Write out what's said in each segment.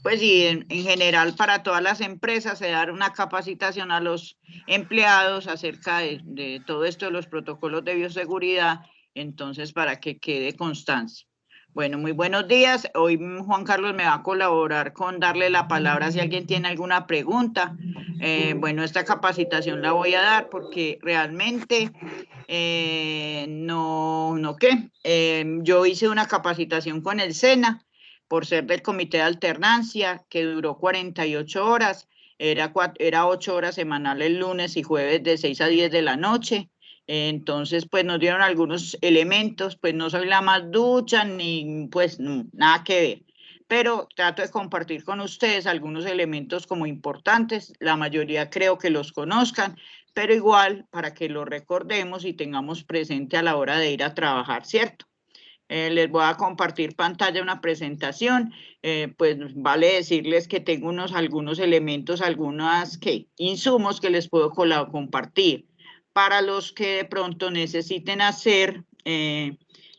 pues y en general para todas las empresas se dar una capacitación a los empleados acerca de todo esto de los protocolos de bioseguridad, entonces para que quede constancia. Bueno, muy buenos días. Hoy Juan Carlos me va a colaborar con darle la palabra si alguien tiene alguna pregunta. Bueno, esta capacitación la voy a dar porque realmente yo hice una capacitación con el SENA por ser del comité de alternancia, que duró 48 horas, era 8 horas semanales lunes y jueves de 6 a 10 de la noche. Entonces, pues nos dieron algunos elementos, pues no soy la más ducha, ni pues nada que ver, pero trato de compartir con ustedes algunos elementos como importantes, la mayoría creo que los conozcan, pero igual para que lo recordemos y tengamos presente a la hora de ir a trabajar, ¿cierto? Les voy a compartir pantalla, una presentación, pues vale decirles que tengo algunos elementos, insumos que les puedo compartir para los que de pronto necesiten hacer,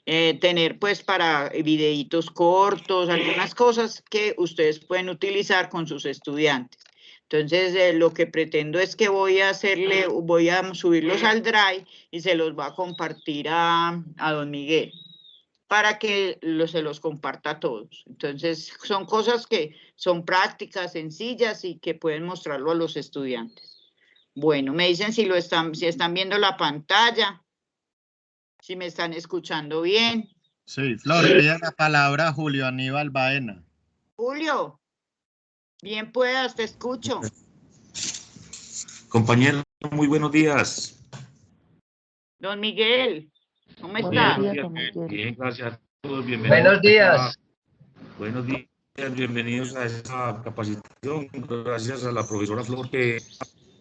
tener pues para videitos cortos, algunas cosas que ustedes pueden utilizar con sus estudiantes. Entonces, lo que pretendo es que voy a subirlos al Drive y se los voy a compartir a don Miguel, para que se los comparta a todos. Entonces, son cosas que son prácticas, sencillas y que pueden mostrarlo a los estudiantes. Bueno, me dicen si están viendo la pantalla, si me están escuchando bien. Sí, Flor, pide la palabra a Julio Aníbal Baena. Julio, bien puedas, te escucho. Compañero, muy buenos días. Don Miguel, ¿cómo está? Bien, gracias a todos. Bienvenidos. Buenos días. Buenos días, bienvenidos a esta capacitación. Gracias a la profesora Flor que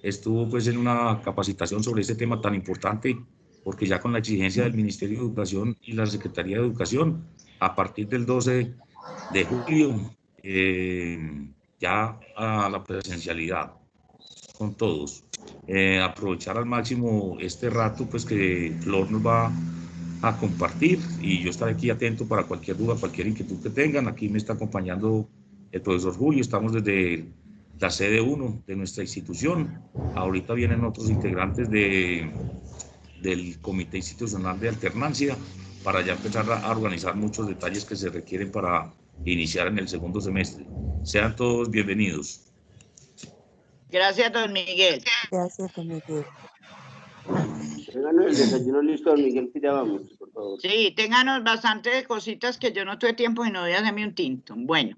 estuvo pues en una capacitación sobre este tema tan importante, porque ya con la exigencia del Ministerio de Educación y la Secretaría de Educación, a partir del 12 de julio, ya a la presencialidad con todos. Aprovechar al máximo este rato pues que Flor nos va a compartir, y yo estaré aquí atento para cualquier duda, cualquier inquietud que tengan. Aquí me está acompañando el profesor Julio, estamos desde la sede 1 de nuestra institución. Ahorita vienen otros integrantes del Comité Institucional de Alternancia para ya empezar a organizar muchos detalles que se requieren para iniciar en el segundo semestre. Sean todos bienvenidos. Gracias, don Miguel. Gracias, don Miguel. Tengan el desayuno listo, don Miguel, que ya vamos, por favor. Sí, ténganos bastante cositas que yo no tuve tiempo y no voy a hacerme un tinto. Bueno,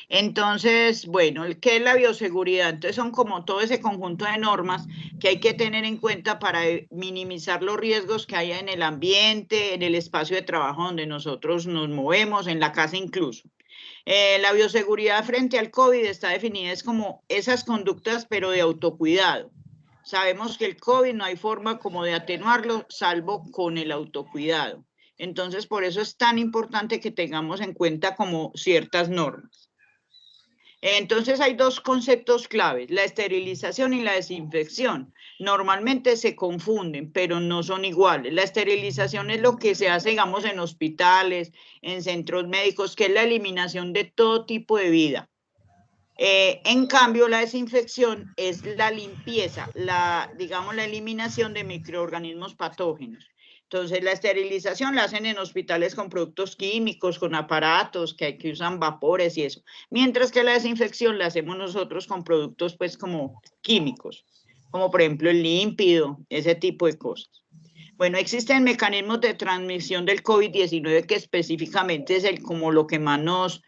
entonces, bueno, ¿qué es la bioseguridad? Entonces son como todo ese conjunto de normas que hay que tener en cuenta para minimizar los riesgos que haya en el ambiente, en el espacio de trabajo donde nosotros nos movemos, en la casa incluso. La bioseguridad frente al COVID está definida es como esas conductas, pero de autocuidado. Sabemos que el COVID no hay forma como de atenuarlo, salvo con el autocuidado. Entonces, por eso es tan importante que tengamos en cuenta como ciertas normas. Entonces, hay dos conceptos claves, la esterilización y la desinfección. Normalmente se confunden, pero no son iguales. La esterilización es lo que se hace, digamos, en hospitales, en centros médicos, que es la eliminación de todo tipo de vida. En cambio, la desinfección es la limpieza, digamos, la eliminación de microorganismos patógenos. Entonces, la esterilización la hacen en hospitales con productos químicos, con aparatos que usan vapores y eso. Mientras que la desinfección la hacemos nosotros con productos, pues, como químicos, como por ejemplo el límpido, ese tipo de cosas. Bueno, existen mecanismos de transmisión del COVID-19 que específicamente es como lo que más nos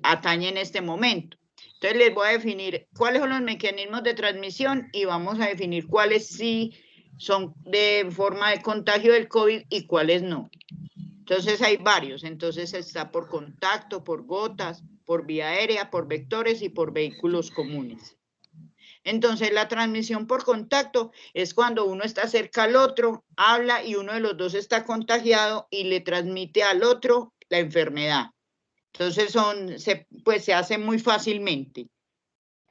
atañe en este momento. Entonces les voy a definir cuáles son los mecanismos de transmisión y vamos a definir cuáles sí son de forma de contagio del COVID y cuáles no. Entonces hay varios, entonces está por contacto, por gotas, por vía aérea, por vectores y por vehículos comunes. Entonces, la transmisión por contacto es cuando uno está cerca al otro, habla y uno de los dos está contagiado y le transmite al otro la enfermedad. Entonces, se hace muy fácilmente.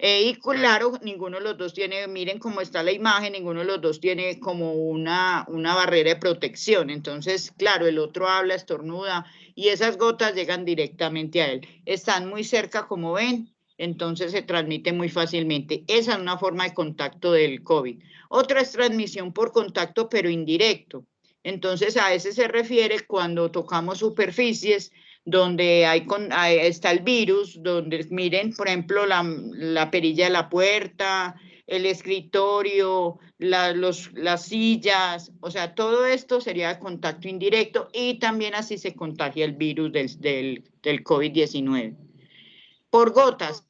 Y claro, ninguno de los dos tiene, miren cómo está la imagen, ninguno de los dos tiene como una barrera de protección. Entonces, claro, el otro habla, estornuda y esas gotas llegan directamente a él. Están muy cerca, como ven, entonces se transmite muy fácilmente. Esa es una forma de contacto del COVID. Otra es transmisión por contacto, pero indirecto. Entonces, a ese se refiere cuando tocamos superficies donde está el virus, donde miren, por ejemplo, la perilla de la puerta, el escritorio, las sillas, o sea, todo esto sería contacto indirecto y también así se contagia el virus del COVID-19. Por gotas,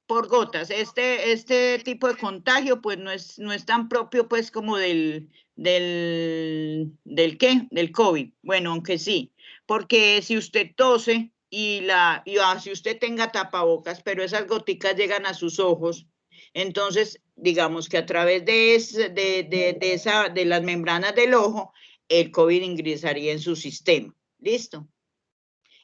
por gotas, este tipo de contagio pues no es tan propio pues como del COVID. Bueno, aunque sí, porque si usted tose si usted tenga tapabocas, pero esas goticas llegan a sus ojos, entonces digamos que a través de las membranas del ojo, el COVID ingresaría en su sistema. ¿Listo?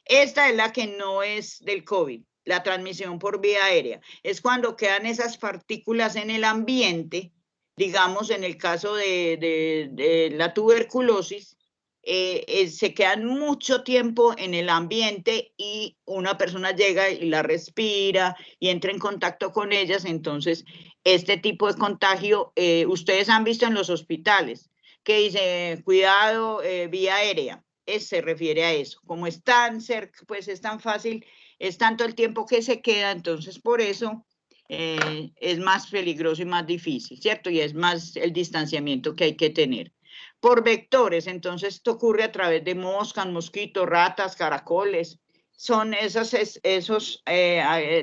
Esta es la que no es del COVID, la transmisión por vía aérea. Es cuando quedan esas partículas en el ambiente, digamos en el caso de la tuberculosis, se quedan mucho tiempo en el ambiente y una persona llega y la respira y entra en contacto con ellas. Entonces, este tipo de contagio, ustedes han visto en los hospitales, que dice, cuidado, vía aérea. Se refiere a eso. Como es tan cerca, pues es tan fácil, es tanto el tiempo que se queda, entonces por eso es más peligroso y más difícil, ¿cierto? Y es más el distanciamiento que hay que tener. Por vectores, entonces esto ocurre a través de moscas, mosquitos, ratas, caracoles. Son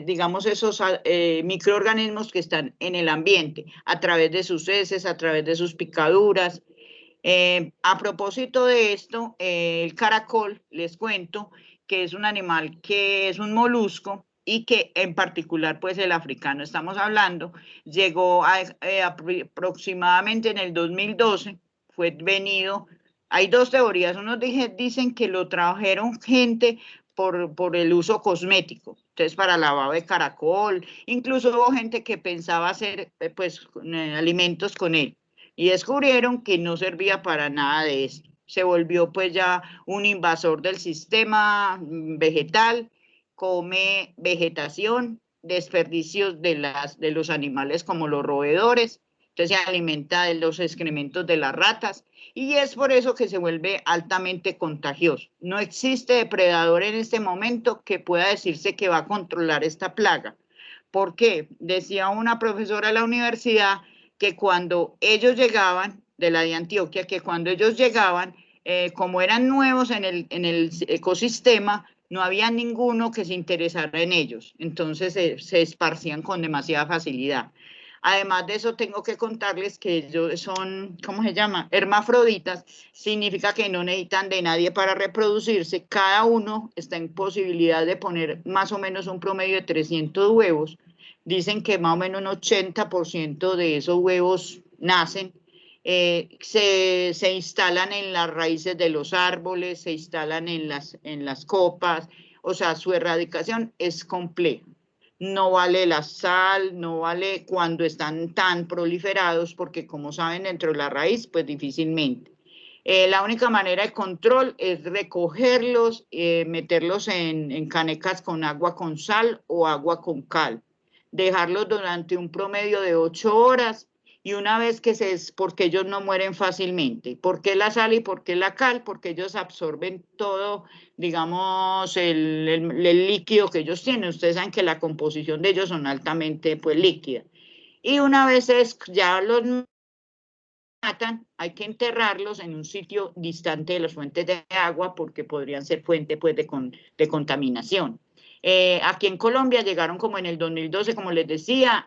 digamos, esos microorganismos que están en el ambiente, a través de sus heces, a través de sus picaduras. A propósito de esto, el caracol, les cuento que es un animal que es un molusco y que en particular, pues el africano estamos hablando, llegó aproximadamente en el 2012, fue venido, hay dos teorías, unos dicen que lo trajeron gente por el uso cosmético, entonces para lavado de caracol, incluso hubo gente que pensaba hacer alimentos con él. Y descubrieron que no servía para nada de esto. Se volvió pues ya un invasor del sistema vegetal, come vegetación, desperdicios de los animales como los roedores, entonces se alimenta de los excrementos de las ratas y es por eso que se vuelve altamente contagioso. No existe depredador en este momento que pueda decirse que va a controlar esta plaga. ¿Por qué? Decía una profesora de la universidad que cuando ellos llegaban, de la de Antioquia, que cuando ellos llegaban, como eran nuevos en el ecosistema, no había ninguno que se interesara en ellos. Entonces se esparcían con demasiada facilidad. Además de eso, tengo que contarles que ellos son, ¿cómo se llama? Hermafroditas, significa que no necesitan de nadie para reproducirse. Cada uno está en posibilidad de poner más o menos un promedio de 300 huevos. Dicen que más o menos un 80% de esos huevos nacen. Se instalan en las raíces de los árboles, se instalan en las copas, o sea, su erradicación es compleja. No vale la sal, no vale cuando están tan proliferados, porque como saben, dentro de la raíz, pues difícilmente. La única manera de control es recogerlos, meterlos en canecas con agua con sal o agua con cal, dejarlos durante un promedio de 8 horas y una vez que porque ellos no mueren fácilmente. ¿Por qué la sal y por qué la cal? Porque ellos absorben todo, digamos, el líquido que ellos tienen. Ustedes saben que la composición de ellos son altamente, pues, líquida. Y una vez ya los matan, hay que enterrarlos en un sitio distante de las fuentes de agua porque podrían ser fuente, pues, de contaminación. Aquí en Colombia llegaron como en el 2012, como les decía,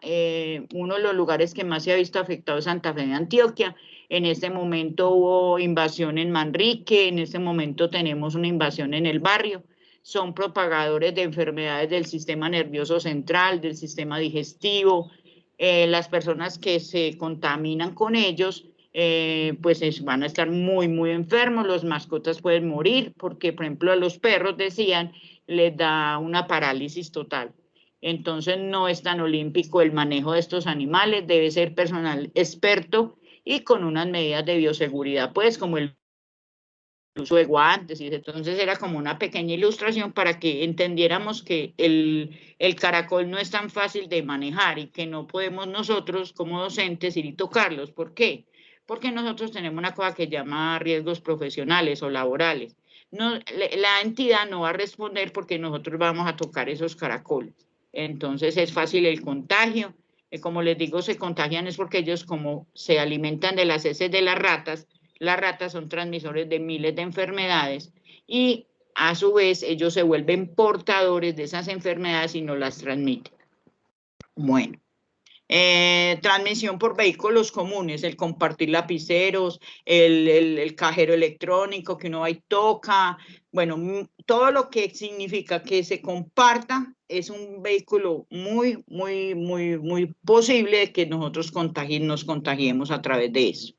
uno de los lugares que más se ha visto afectado es Santa Fe de Antioquia. En este momento hubo invasión en Manrique, en este momento tenemos una invasión en el barrio. Son propagadores de enfermedades del sistema nervioso central, del sistema digestivo. Las personas que se contaminan con ellos, pues van a estar muy, muy enfermos. Los mascotas pueden morir porque, por ejemplo, a los perros decían les da una parálisis total. Entonces no es tan olímpico el manejo de estos animales, debe ser personal experto y con unas medidas de bioseguridad, pues como el uso de guantes, y entonces era como una pequeña ilustración para que entendiéramos que el caracol no es tan fácil de manejar y que no podemos nosotros como docentes ir y tocarlos. ¿Por qué? Porque nosotros tenemos una cosa que llama riesgos profesionales o laborales. No, la entidad no va a responder porque nosotros vamos a tocar esos caracoles. Entonces es fácil el contagio. Como les digo, se contagian es porque ellos como se alimentan de las heces de las ratas son transmisores de miles de enfermedades y a su vez ellos se vuelven portadores de esas enfermedades y no las transmiten. Bueno, transmisión por vehículos comunes, el compartir lapiceros, el cajero electrónico que uno va y toca, bueno, todo lo que significa que se comparta es un vehículo muy posible que nosotros nos contagiemos a través de eso.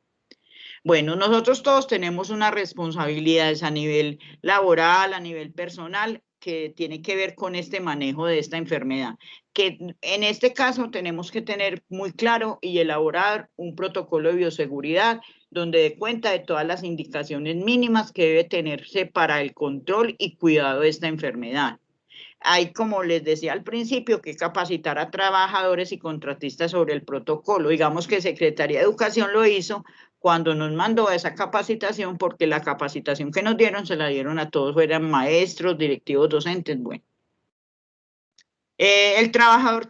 Bueno, nosotros todos tenemos unas responsabilidades a nivel laboral, a nivel personal, que tiene que ver con este manejo de esta enfermedad, que en este caso tenemos que tener muy claro y elaborar un protocolo de bioseguridad donde dé cuenta de todas las indicaciones mínimas que debe tenerse para el control y cuidado de esta enfermedad. Hay, como les decía al principio, que capacitar a trabajadores y contratistas sobre el protocolo. Digamos que Secretaría de Educación lo hizo cuando nos mandó esa capacitación, porque la capacitación que nos dieron se la dieron a todos, eran maestros, directivos, docentes, bueno. El trabajador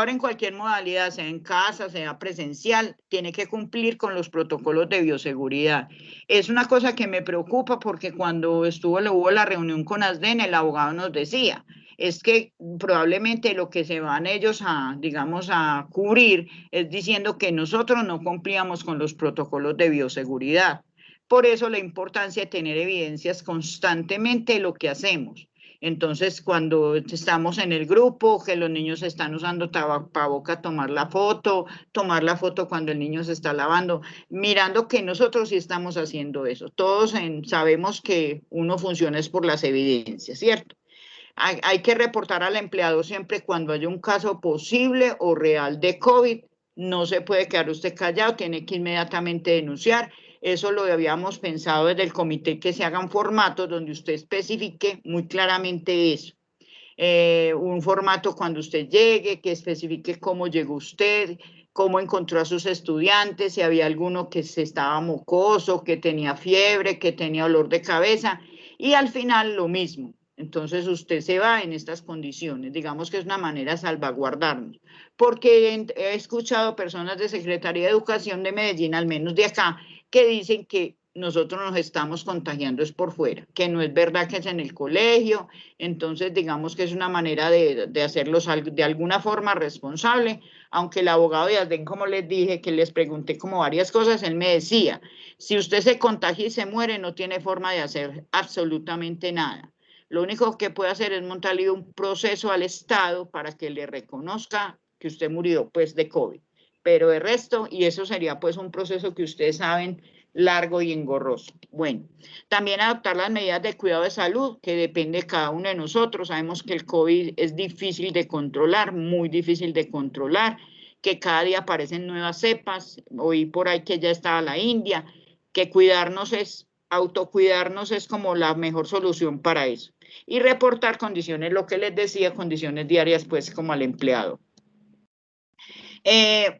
en cualquier modalidad, sea en casa, sea presencial, tiene que cumplir con los protocolos de bioseguridad. Es una cosa que me preocupa porque cuando hubo la reunión con ASDEN, el abogado nos decía, es que probablemente lo que se van ellos digamos, a cubrir es diciendo que nosotros no cumplíamos con los protocolos de bioseguridad. Por eso la importancia de tener evidencias constantemente de lo que hacemos. Entonces, cuando estamos en el grupo, que los niños están usando tapabocas, tomar la foto cuando el niño se está lavando, mirando que nosotros sí estamos haciendo eso. Todos sabemos que uno funciona es por las evidencias, ¿cierto? Hay que reportar al empleado siempre cuando haya un caso posible o real de COVID. No se puede quedar usted callado, tiene que inmediatamente denunciar. Eso lo habíamos pensado desde el comité, que se hagan formatos donde usted especifique muy claramente eso. Un formato cuando usted llegue, que especifique cómo llegó usted, cómo encontró a sus estudiantes, si había alguno que se estaba mocoso, que tenía fiebre, que tenía dolor de cabeza, y al final lo mismo. Entonces usted se va en estas condiciones, digamos que es una manera de salvaguardarnos, porque he escuchado personas de Secretaría de Educación de Medellín, al menos de acá, que dicen que nosotros nos estamos contagiando es por fuera, que no es verdad que es en el colegio. Entonces digamos que es una manera de hacerlos de alguna forma responsable, aunque el abogado de ASDEN, como les dije, que les pregunté como varias cosas, él me decía, si usted se contagia y se muere, no tiene forma de hacer absolutamente nada. Lo único que puede hacer es montarle un proceso al Estado para que le reconozca que usted murió pues de COVID. Pero de resto, y eso sería pues un proceso que ustedes saben, largo y engorroso. Bueno, también adoptar las medidas de cuidado de salud, que depende de cada uno de nosotros. Sabemos que el COVID es difícil de controlar, muy difícil de controlar, que cada día aparecen nuevas cepas. Oí por ahí que ya está la India, que autocuidarnos es como la mejor solución para eso. Y reportar condiciones, lo que les decía, condiciones diarias, pues como al empleado.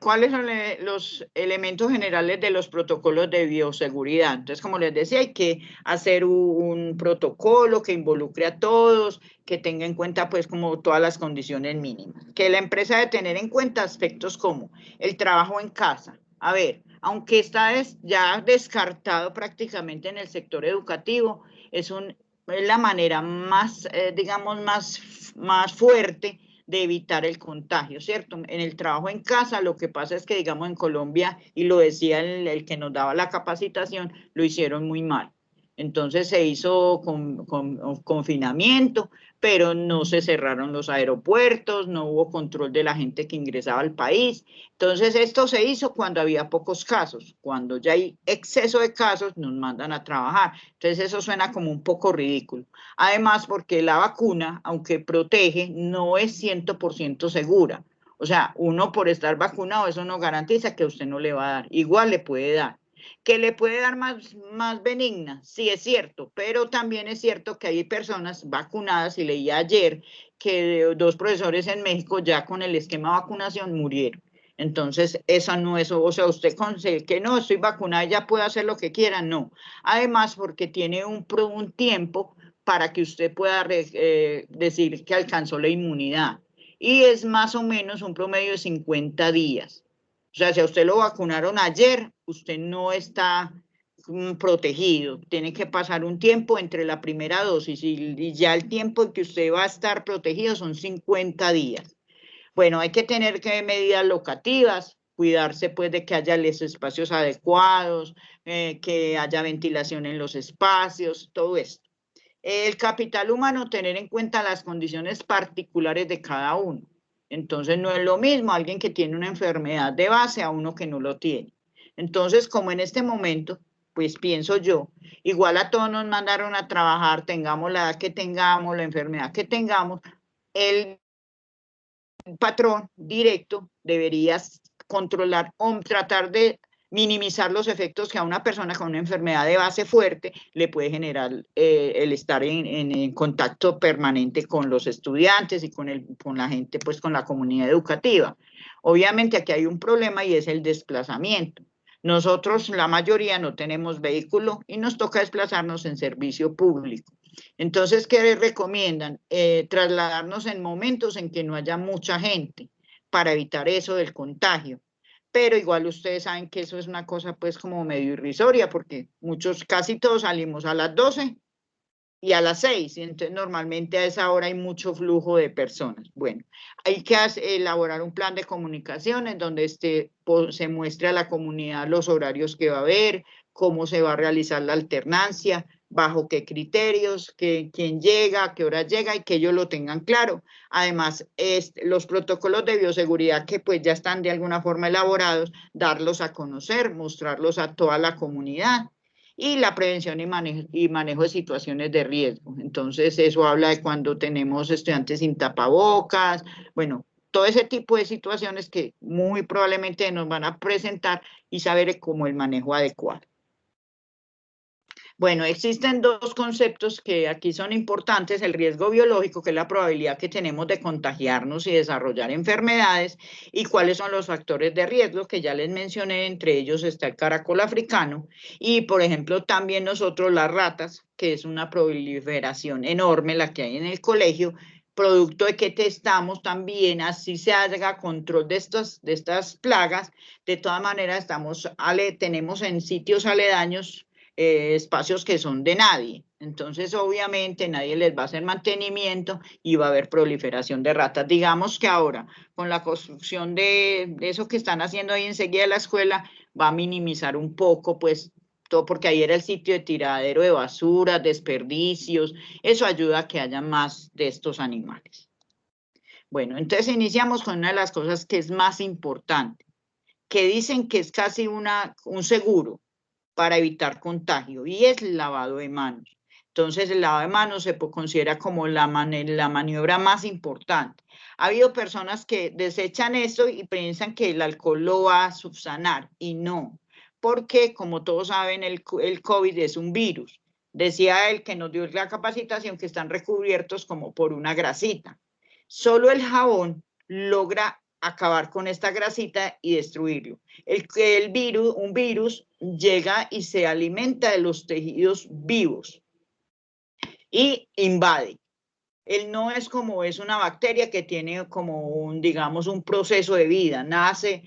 ¿Cuáles son los elementos generales de los protocolos de bioseguridad? Entonces, como les decía, hay que hacer un protocolo que involucre a todos, que tenga en cuenta pues como todas las condiciones mínimas. Que la empresa debe tener en cuenta aspectos como el trabajo en casa. A ver, aunque está ya descartado prácticamente en el sector educativo, es la manera más, digamos, más fuerte de evitar el contagio, ¿cierto? En el trabajo en casa, lo que pasa es que, digamos, en Colombia, y lo decía el que nos daba la capacitación, lo hicieron muy mal. Entonces se hizo confinamiento, pero no se cerraron los aeropuertos, no hubo control de la gente que ingresaba al país. Entonces esto se hizo cuando había pocos casos. Cuando ya hay exceso de casos, nos mandan a trabajar. Entonces eso suena como un poco ridículo. Además, porque la vacuna, aunque protege, no es 100% segura. O sea, uno por estar vacunado, eso no garantiza que a usted no le va a dar. Igual le puede dar. ¿Que le puede dar más benigna? Sí, es cierto, pero también es cierto que hay personas vacunadas, y leí ayer que 2 profesores en México ya con el esquema de vacunación murieron. Entonces, esa no es, o sea, usted consigue que no, estoy vacunada, ya puede hacer lo que quiera, no. Además, porque tiene un tiempo para que usted pueda decir que alcanzó la inmunidad. Y es más o menos un promedio de 50 días. O sea, si a usted lo vacunaron ayer, usted no está protegido. Tiene que pasar un tiempo entre la primera dosis y ya el tiempo en que usted va a estar protegido son 50 días. Bueno, hay que tener medidas locativas, cuidarse pues de que haya los espacios adecuados, que haya ventilación en los espacios, todo esto. El capital humano, tener en cuenta las condiciones particulares de cada uno. Entonces no es lo mismo alguien que tiene una enfermedad de base a uno que no lo tiene. Entonces, como en este momento, pues pienso yo, igual a todos nos mandaron a trabajar, tengamos la edad que tengamos, la enfermedad que tengamos, el patrón directo debería controlar o tratar de minimizar los efectos que a una persona con una enfermedad de base fuerte le puede generar el estar en contacto permanente con los estudiantes y con la gente, pues con la comunidad educativa. Obviamente aquí hay un problema y es el desplazamiento. Nosotros, la mayoría, no tenemos vehículo y nos toca desplazarnos en servicio público. Entonces, ¿qué recomiendan? Trasladarnos en momentos en que no haya mucha gente para evitar eso del contagio. Pero igual ustedes saben que eso es una cosa pues como medio irrisoria, porque casi todos salimos a las 12 y a las 6, y entonces normalmente a esa hora hay mucho flujo de personas. Bueno, hay que elaborar un plan de comunicaciones donde se muestre a la comunidad los horarios que va a haber, cómo se va a realizar la alternancia, bajo qué criterios, quién llega, a qué hora llega y que ellos lo tengan claro. Además, los protocolos de bioseguridad que pues ya están de alguna forma elaborados, darlos a conocer, mostrarlos a toda la comunidad. Y la prevención y manejo de situaciones de riesgo. Entonces, eso habla de cuando tenemos estudiantes sin tapabocas, bueno, todo ese tipo de situaciones que muy probablemente nos van a presentar y saber cómo el manejo adecuado. Bueno, existen 2 conceptos que aquí son importantes: el riesgo biológico, que es la probabilidad que tenemos de contagiarnos y desarrollar enfermedades, y cuáles son los factores de riesgo, que ya les mencioné. Entre ellos está el caracol africano y, por ejemplo, también nosotros las ratas, que es una proliferación enorme la que hay en el colegio, producto de que testamos también, así se haga control de estas plagas. De todas maneras, tenemos en sitios aledaños espacios que son de nadie. Entonces, obviamente, nadie les va a hacer mantenimiento y va a haber proliferación de ratas. Digamos que ahora, con la construcción de eso que están haciendo ahí enseguida de la escuela, va a minimizar un poco, pues, todo, porque ahí era el sitio de tiradero de basura, desperdicios. Eso ayuda a que haya más de estos animales. Bueno, entonces iniciamos con una de las cosas que es más importante, que dicen que es casi un seguro para evitar contagio, y es el lavado de manos. Entonces, el lavado de manos se considera como la maniobra más importante. Ha habido personas que desechan eso y piensan que el alcohol lo va a subsanar, y no, porque como todos saben, el COVID es un virus. Decía él que nos dio la capacitación que están recubiertos como por una grasita. Solo el jabón logra acabar con esta grasita y destruirlo. Un virus llega y se alimenta de los tejidos vivos y invade. Él no es como es una bacteria que tiene como digamos, un proceso de vida. Nace,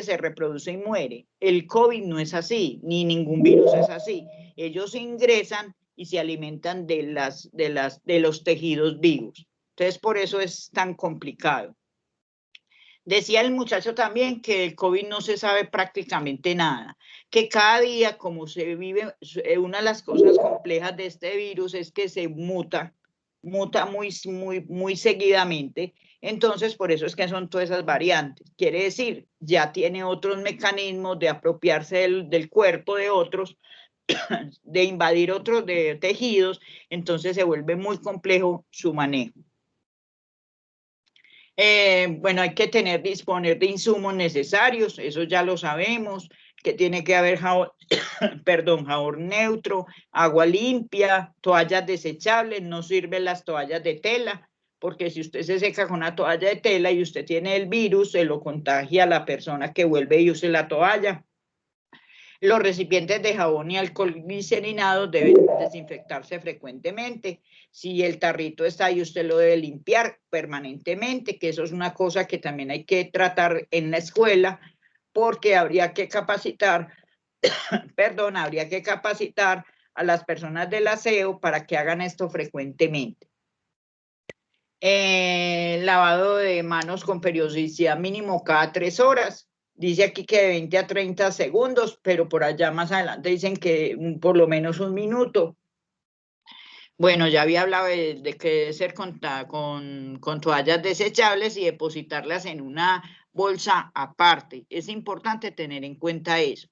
se reproduce y muere. El COVID no es así, ni ningún virus es así. Ellos ingresan y se alimentan de los tejidos vivos. Entonces, por eso es tan complicado. Decía el muchacho también que el COVID no se sabe prácticamente nada, que cada día, como se vive, una de las cosas complejas de este virus es que se muta muy seguidamente. Entonces, por eso es que son todas esas variantes. Quiere decir, ya tiene otros mecanismos de apropiarse del cuerpo de otros, de invadir otros de tejidos, entonces se vuelve muy complejo su manejo. Bueno, hay que disponer de insumos necesarios, eso ya lo sabemos, que tiene que haber jabón, perdón, jabón neutro, agua limpia, toallas desechables, no sirven las toallas de tela, porque si usted se seca con una toalla de tela y usted tiene el virus, se lo contagia a la persona que vuelve y use la toalla. Los recipientes de jabón y alcohol glicerinado deben desinfectarse frecuentemente. Si el tarrito está ahí, usted lo debe limpiar permanentemente, que eso es una cosa que también hay que tratar en la escuela, porque habría que capacitar, perdón, habría que capacitar a las personas del aseo para que hagan esto frecuentemente. Lavado de manos con periodicidad mínimo cada 3 horas. Dice aquí que de 20 a 30 segundos, pero por allá más adelante dicen que por lo menos 1 minuto. Bueno, ya había hablado de que debe ser con toallas desechables y depositarlas en una bolsa aparte. Es importante tener en cuenta eso.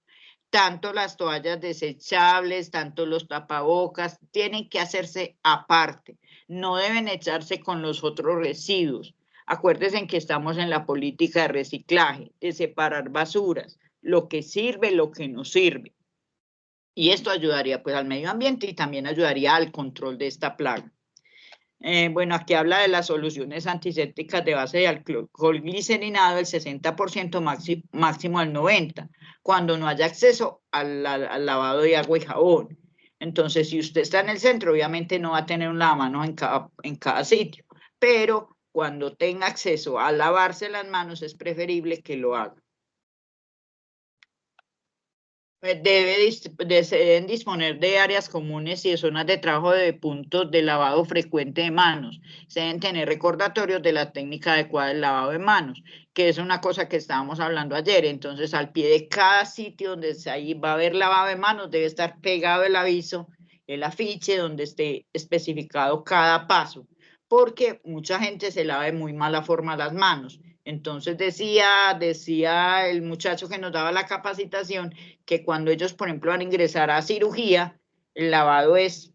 Tanto las toallas desechables, tanto los tapabocas, tienen que hacerse aparte. No deben echarse con los otros residuos. Acuérdense en que estamos en la política de reciclaje, de separar basuras, lo que sirve, lo que no sirve. Y esto ayudaría pues al medio ambiente y también ayudaría al control de esta plaga. Bueno, aquí habla de las soluciones antisépticas de base de alcohol glicerinado, el 60% máximo al 90%, cuando no haya acceso al lavado de agua y jabón. Entonces, si usted está en el centro, obviamente no va a tener un lavamanos en cada sitio, pero cuando tenga acceso a lavarse las manos es preferible que lo haga. Deben disponer de áreas comunes y de zonas de trabajo de puntos de lavado frecuente de manos. Se deben tener recordatorios de la técnica adecuada del lavado de manos, que es una cosa que estábamos hablando ayer. Entonces, al pie de cada sitio donde ahí va a haber lavado de manos, debe estar pegado el aviso, el afiche donde esté especificado cada paso, porque mucha gente se lava de muy mala forma las manos. Entonces decía el muchacho que nos daba la capacitación que cuando ellos, por ejemplo, van a ingresar a cirugía, el lavado es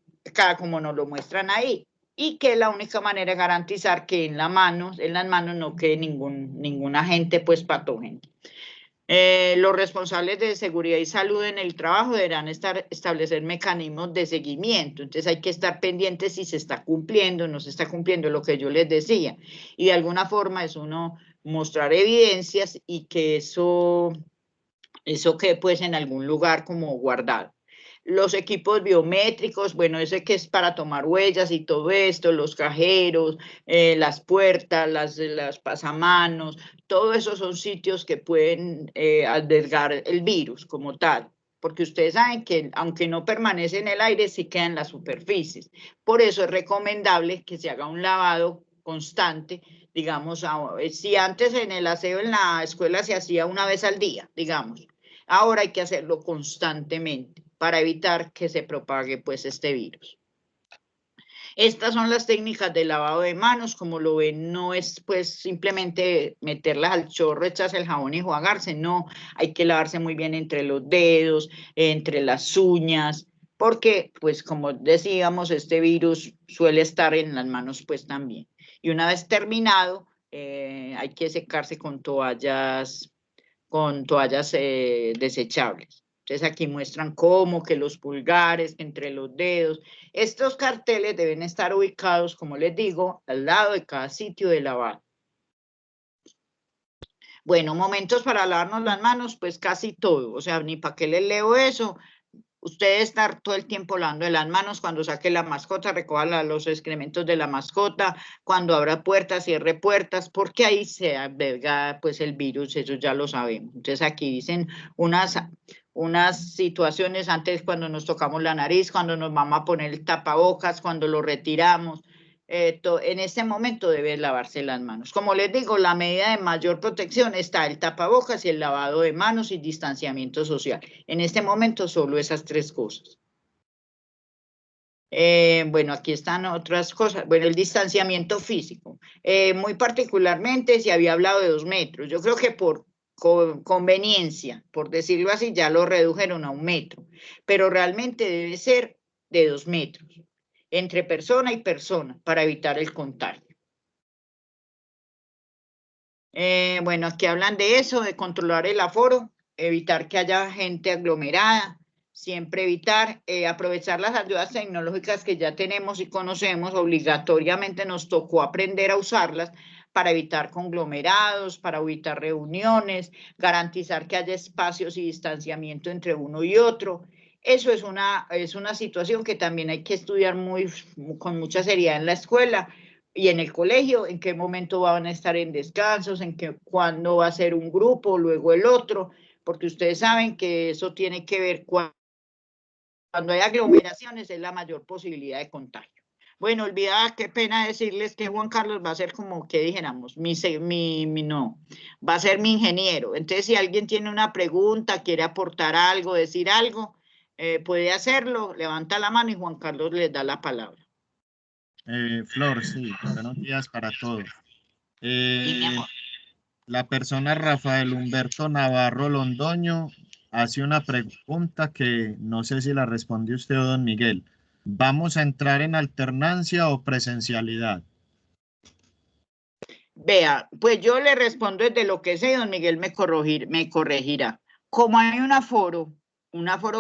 como nos lo muestran ahí, y que la única manera de garantizar que en las manos no quede ningún agente pues patógeno. Los responsables de seguridad y salud en el trabajo deberán establecer mecanismos de seguimiento. Entonces hay que estar pendientes si se está cumpliendo, no se está cumpliendo, lo que yo les decía. Y de alguna forma es uno mostrar evidencias y que eso quede pues en algún lugar como guardado. Los equipos biométricos, bueno, ese que es para tomar huellas y todo esto, los cajeros, las puertas, las pasamanos, todo eso son sitios que pueden albergar el virus como tal, porque ustedes saben que aunque no permanece en el aire, sí queda en las superficies. Por eso es recomendable que se haga un lavado constante, digamos, si antes en el aseo en la escuela se hacía una vez al día, digamos, ahora hay que hacerlo constantemente para evitar que se propague pues este virus. Estas son las técnicas de lavado de manos, como lo ven, no es pues simplemente meterlas al chorro, echarse el jabón y enjuagarse, no, hay que lavarse muy bien entre los dedos, entre las uñas, porque pues como decíamos, este virus suele estar en las manos pues también. Y una vez terminado, hay que secarse con toallas desechables. Entonces aquí muestran cómo que los pulgares, entre los dedos. Estos carteles deben estar ubicados, como les digo, al lado de cada sitio de lavado. Bueno, momentos para lavarnos las manos, pues casi todo. O sea, ni para qué les leo eso. Usted estar todo el tiempo lavando las manos, cuando saque la mascota, recoja los excrementos de la mascota, cuando abra puertas, cierre puertas, porque ahí se alberga pues el virus, eso ya lo sabemos. Entonces aquí dicen unas situaciones antes cuando nos tocamos la nariz, cuando nos vamos a poner el tapabocas, cuando lo retiramos, en este momento debe lavarse las manos. Como les digo, la medida de mayor protección está el tapabocas y el lavado de manos y distanciamiento social. En este momento solo esas 3 cosas. Bueno, aquí están otras cosas. Bueno, el distanciamiento físico. Muy particularmente se había hablado de 2 metros. Yo creo que por conveniencia, por decirlo así, ya lo redujeron a 1 metro. Pero realmente debe ser de 2 metros entre persona y persona para evitar el contagio. Bueno, aquí hablan de eso, de controlar el aforo, evitar que haya gente aglomerada. Siempre evitar, aprovechar las ayudas tecnológicas que ya tenemos y conocemos, obligatoriamente nos tocó aprender a usarlas para evitar conglomerados, para evitar reuniones, garantizar que haya espacios y distanciamiento entre uno y otro. Eso es una situación que también hay que estudiar con mucha seriedad en la escuela y en el colegio, en qué momento van a estar en descansos, cuándo va a ser un grupo, luego el otro, porque ustedes saben que eso tiene que ver cuando hay aglomeraciones es la mayor posibilidad de contagio. Bueno, olvidaba, qué pena decirles que Juan Carlos va a ser como que dijéramos, no, va a ser mi ingeniero. Entonces, si alguien tiene una pregunta, quiere aportar algo, decir algo, puede hacerlo, levanta la mano y Juan Carlos les da la palabra. Flor, sí, buenos días para todos. Sí, mi amor. La persona Rafael Humberto Navarro Londoño hace una pregunta que no sé si la responde usted o don Miguel. ¿Vamos a entrar en alternancia o presencialidad? Vea, pues yo le respondo desde lo que sé, don Miguel me corregirá. Como hay un aforo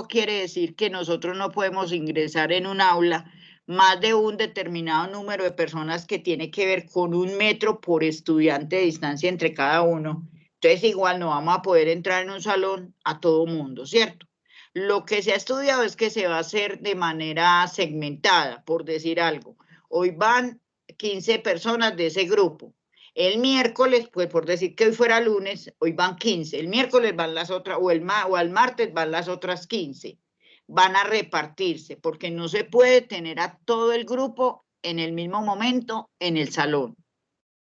quiere decir que nosotros no podemos ingresar en un aula más de un determinado número de personas que tiene que ver con 1 metro por estudiante de distancia entre cada uno. Entonces igual no vamos a poder entrar en un salón a todo mundo, ¿cierto? Lo que se ha estudiado es que se va a hacer de manera segmentada, por decir algo. Hoy van 15 personas de ese grupo. El miércoles, pues por decir que hoy fuera lunes, hoy van 15. El miércoles van las otras, o al martes van las otras 15. Van a repartirse, porque no se puede tener a todo el grupo en el mismo momento en el salón.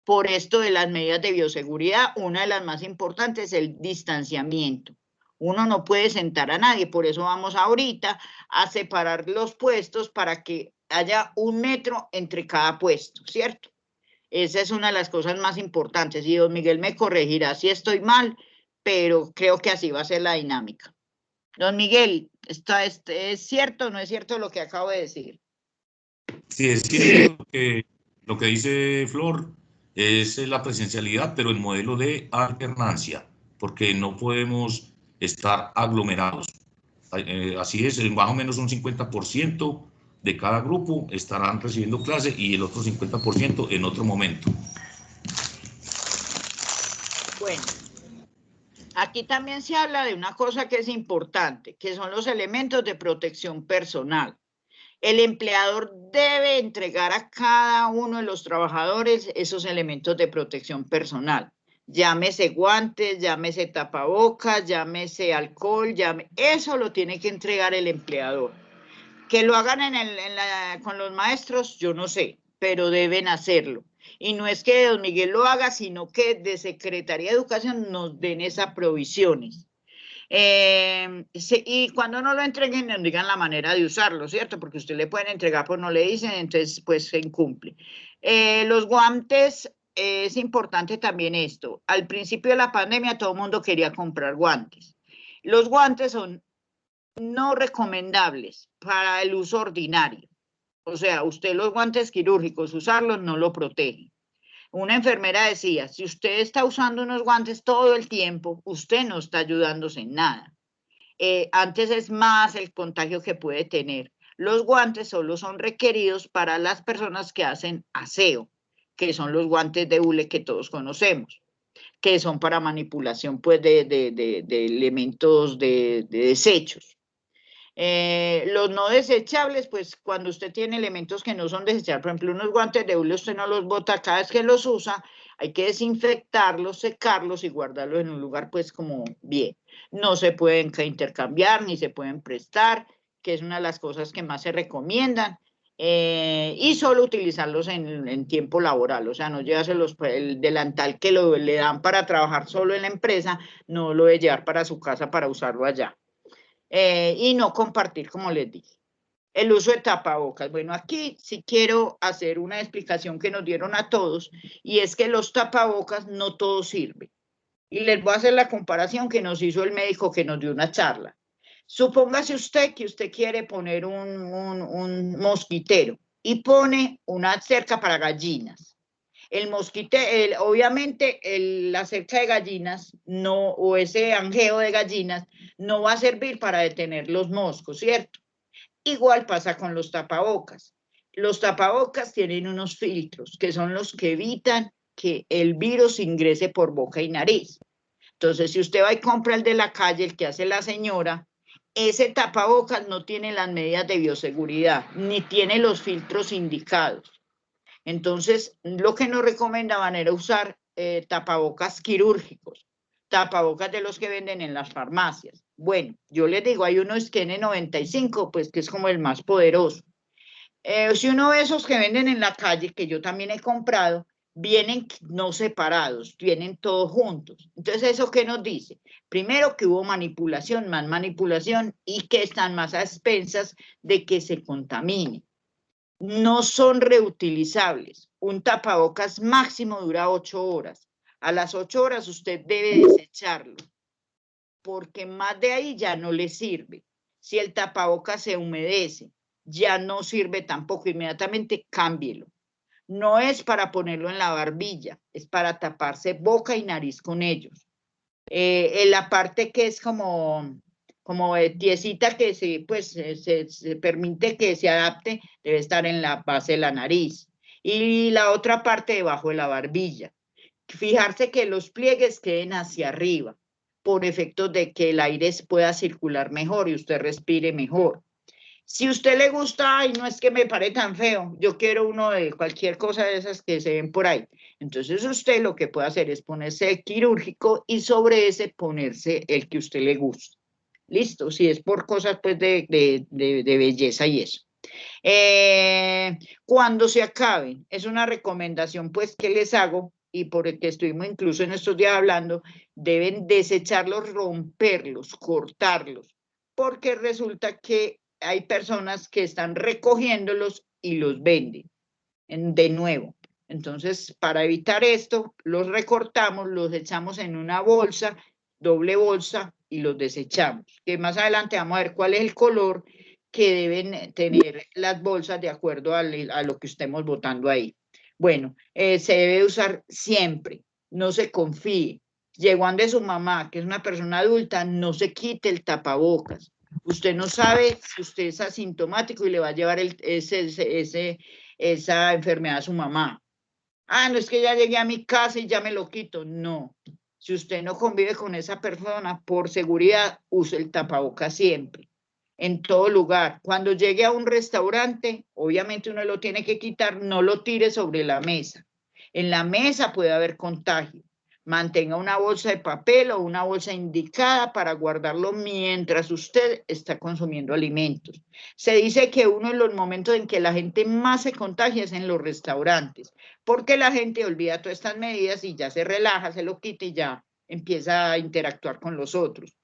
Por esto de las medidas de bioseguridad, una de las más importantes es el distanciamiento. Uno no puede sentar a nadie, por eso vamos ahorita a separar los puestos para que haya 1 metro entre cada puesto, ¿cierto? Esa es una de las cosas más importantes y don Miguel me corregirá si estoy mal, pero creo que así va a ser la dinámica. Don Miguel, ¿es cierto o no es cierto lo que acabo de decir? Sí, es cierto que lo que dice Flor es la presencialidad, pero el modelo de alternancia, porque no podemos estar aglomerados. Así es, más o menos un 50% de cada grupo estarán recibiendo clase y el otro 50% en otro momento. Bueno, aquí también se habla de una cosa que es importante, que son los elementos de protección personal. El empleador debe entregar a cada uno de los trabajadores esos elementos de protección personal. Llámese guantes, llámese tapabocas, llámese alcohol, eso lo tiene que entregar el empleador. Que lo hagan con los maestros, yo no sé, pero deben hacerlo. Y no es que don Miguel lo haga, sino que de Secretaría de Educación nos den esas provisiones. Y cuando no lo entreguen, nos digan la manera de usarlo, ¿cierto? Porque usted le pueden entregar, pues no le dicen, entonces pues se incumple. Los guantes, es importante también esto. Al principio de la pandemia todo el mundo quería comprar guantes. Los guantes son no recomendables para el uso ordinario. O sea, usted los guantes quirúrgicos, usarlos no lo protege. Una enfermera decía, si usted está usando unos guantes todo el tiempo, usted no está ayudándose en nada. Antes es más el contagio que puede tener. Los guantes solo son requeridos para las personas que hacen aseo, que son los guantes de hule que todos conocemos, que son para manipulación pues, de elementos de desechos. Los no desechables, pues cuando usted tiene elementos que no son desechables, por ejemplo, unos guantes de hule, usted no los bota cada vez que los usa, hay que desinfectarlos, secarlos y guardarlos en un lugar pues como bien. No se pueden intercambiar ni se pueden prestar, que es una de las cosas que más se recomiendan. y solo utilizarlos en tiempo laboral, o sea, no llevárselos, el delantal que le dan para trabajar solo en la empresa, no lo de llevar para su casa para usarlo allá. Y no compartir, como les dije. El uso de tapabocas. Bueno, aquí sí quiero hacer una explicación que nos dieron a todos, y es que los tapabocas no todos sirven. Y les voy a hacer la comparación que nos hizo el médico que nos dio una charla. Supóngase usted que usted quiere poner un mosquitero y pone una cerca para gallinas. El mosquitero, obviamente la cerca de gallinas no, o ese anjeo de gallinas no va a servir para detener los moscos, ¿cierto? Igual pasa con los tapabocas. Los tapabocas tienen unos filtros que son los que evitan que el virus ingrese por boca y nariz. Entonces, si usted va y compra el de la calle, el que hace la señora, ese tapabocas no tiene las medidas de bioseguridad, ni tiene los filtros indicados. Entonces, lo que nos recomendaban era usar tapabocas quirúrgicos, tapabocas de los que venden en las farmacias. Bueno, yo les digo, hay uno que N95, pues que es como el más poderoso. Si uno ve esos que venden en la calle, que yo también he comprado, vienen no separados, vienen todos juntos. Entonces, ¿eso qué nos dice? Primero, que hubo manipulación, más manipulación, y que están más a expensas de que se contamine. No son reutilizables. Un tapabocas máximo dura 8 horas. A las 8 horas usted debe desecharlo, porque más de ahí ya no le sirve. Si el tapabocas se humedece, ya no sirve tampoco, inmediatamente cámbielo. No es para ponerlo en la barbilla, es para taparse boca y nariz con ellos. En la parte que es como tiesita, que se permite que se adapte, debe estar en la base de la nariz. Y la otra parte debajo de la barbilla. Fijarse que los pliegues queden hacia arriba, por efecto de que el aire pueda circular mejor y usted respire mejor. Si a usted le gusta, ay, no es que me pare tan feo, yo quiero uno de cualquier cosa de esas que se ven por ahí. Entonces usted lo que puede hacer es ponerse el quirúrgico y sobre ese ponerse el que a usted le gusta. Listo, si es por cosas pues de belleza y eso. Cuando se acaben, es una recomendación pues que les hago, y por el que estuvimos incluso en estos días hablando, deben desecharlos, romperlos, cortarlos, porque resulta que hay personas que están recogiéndolos y los venden de nuevo. Entonces, para evitar esto, los recortamos, los echamos en una bolsa, doble bolsa, y los desechamos. Que más adelante vamos a ver cuál es el color que deben tener las bolsas de acuerdo a lo que estemos botando ahí. Bueno, se debe usar siempre, no se confíe. Llegó ante su mamá, que es una persona adulta, no se quite el tapabocas. Usted no sabe si usted es asintomático y le va a llevar esa enfermedad a su mamá. Ah, no es que ya llegué a mi casa y ya me lo quito. No. Si usted no convive con esa persona, por seguridad, use el tapabocas siempre, en todo lugar. Cuando llegue a un restaurante, obviamente uno lo tiene que quitar, no lo tire sobre la mesa. En la mesa puede haber contagio. Mantenga una bolsa de papel o una bolsa indicada para guardarlo mientras usted está consumiendo alimentos. Se dice que uno de los momentos en que la gente más se contagia es en los restaurantes, porque la gente olvida todas estas medidas y ya se relaja, se lo quita y ya empieza a interactuar con los otros.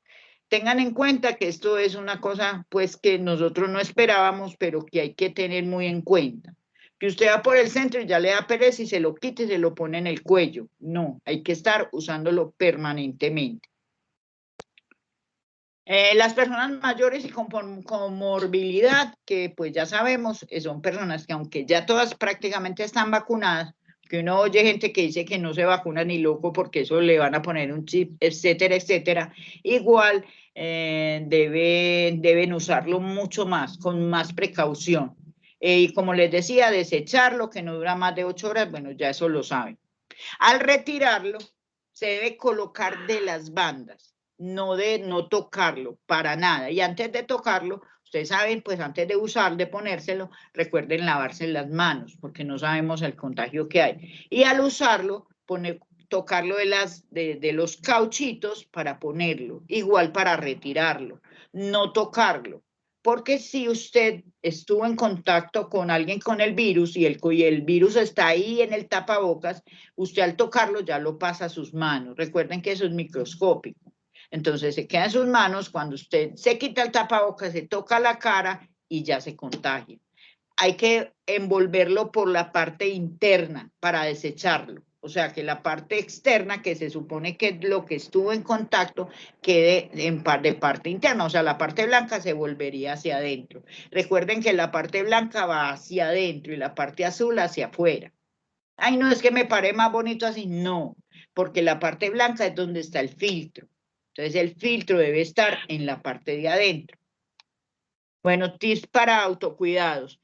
Tengan en cuenta que esto es una cosa pues que nosotros no esperábamos, pero que hay que tener muy en cuenta. Que usted va por el centro y ya le da pereza y se lo quita y se lo pone en el cuello. No, hay que estar usándolo permanentemente. Las personas mayores y con comorbilidad, que pues ya sabemos, son personas que aunque ya todas prácticamente están vacunadas, que uno oye gente que dice que no se vacuna ni loco porque eso le van a poner un chip, etcétera, etcétera, igual deben usarlo mucho más, con más precaución. Y como les decía, desecharlo, que no dura más de 8 horas, bueno, ya eso lo saben. Al retirarlo, se debe colocar de las bandas, no tocarlo para nada. Y antes de tocarlo, ustedes saben, pues antes de usar, de ponérselo, recuerden lavarse las manos, porque no sabemos el contagio que hay. Y al usarlo, tocarlo de los cauchitos para ponerlo, igual para retirarlo, no tocarlo. Porque si usted estuvo en contacto con alguien con el virus y el virus está ahí en el tapabocas, usted al tocarlo ya lo pasa a sus manos. Recuerden que eso es microscópico. Entonces se queda en sus manos, cuando usted se quita el tapabocas, se toca la cara y ya se contagia. Hay que envolverlo por la parte interna para desecharlo. O sea, que la parte externa, que se supone que es lo que estuvo en contacto, quede de parte interna. O sea, la parte blanca se volvería hacia adentro. Recuerden que la parte blanca va hacia adentro y la parte azul hacia afuera. Ay, no, es que me paré más bonito así. No, porque la parte blanca es donde está el filtro. Entonces, el filtro debe estar en la parte de adentro. Bueno, tips para autocuidados.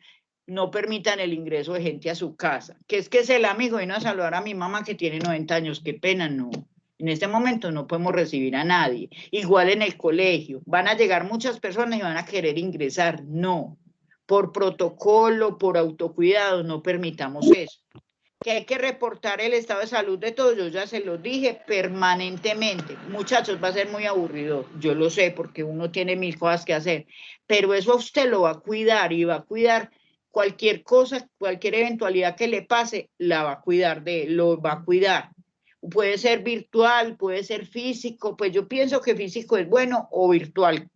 No permitan el ingreso de gente a su casa. Que es el amigo, vino a saludar a mi mamá que tiene 90 años. Qué pena, no. En este momento no podemos recibir a nadie. Igual en el colegio. Van a llegar muchas personas y van a querer ingresar. No. Por protocolo, por autocuidado, no permitamos eso. Que hay que reportar el estado de salud de todos, yo ya se los dije permanentemente. Muchachos, va a ser muy aburrido, yo lo sé, porque uno tiene 1000 cosas que hacer, pero eso a usted lo va a cuidar y va a cuidar cualquier cosa, cualquier eventualidad que le pase, la va a cuidar lo va a cuidar. Puede ser virtual, puede ser físico, pues yo pienso que físico es bueno o virtual,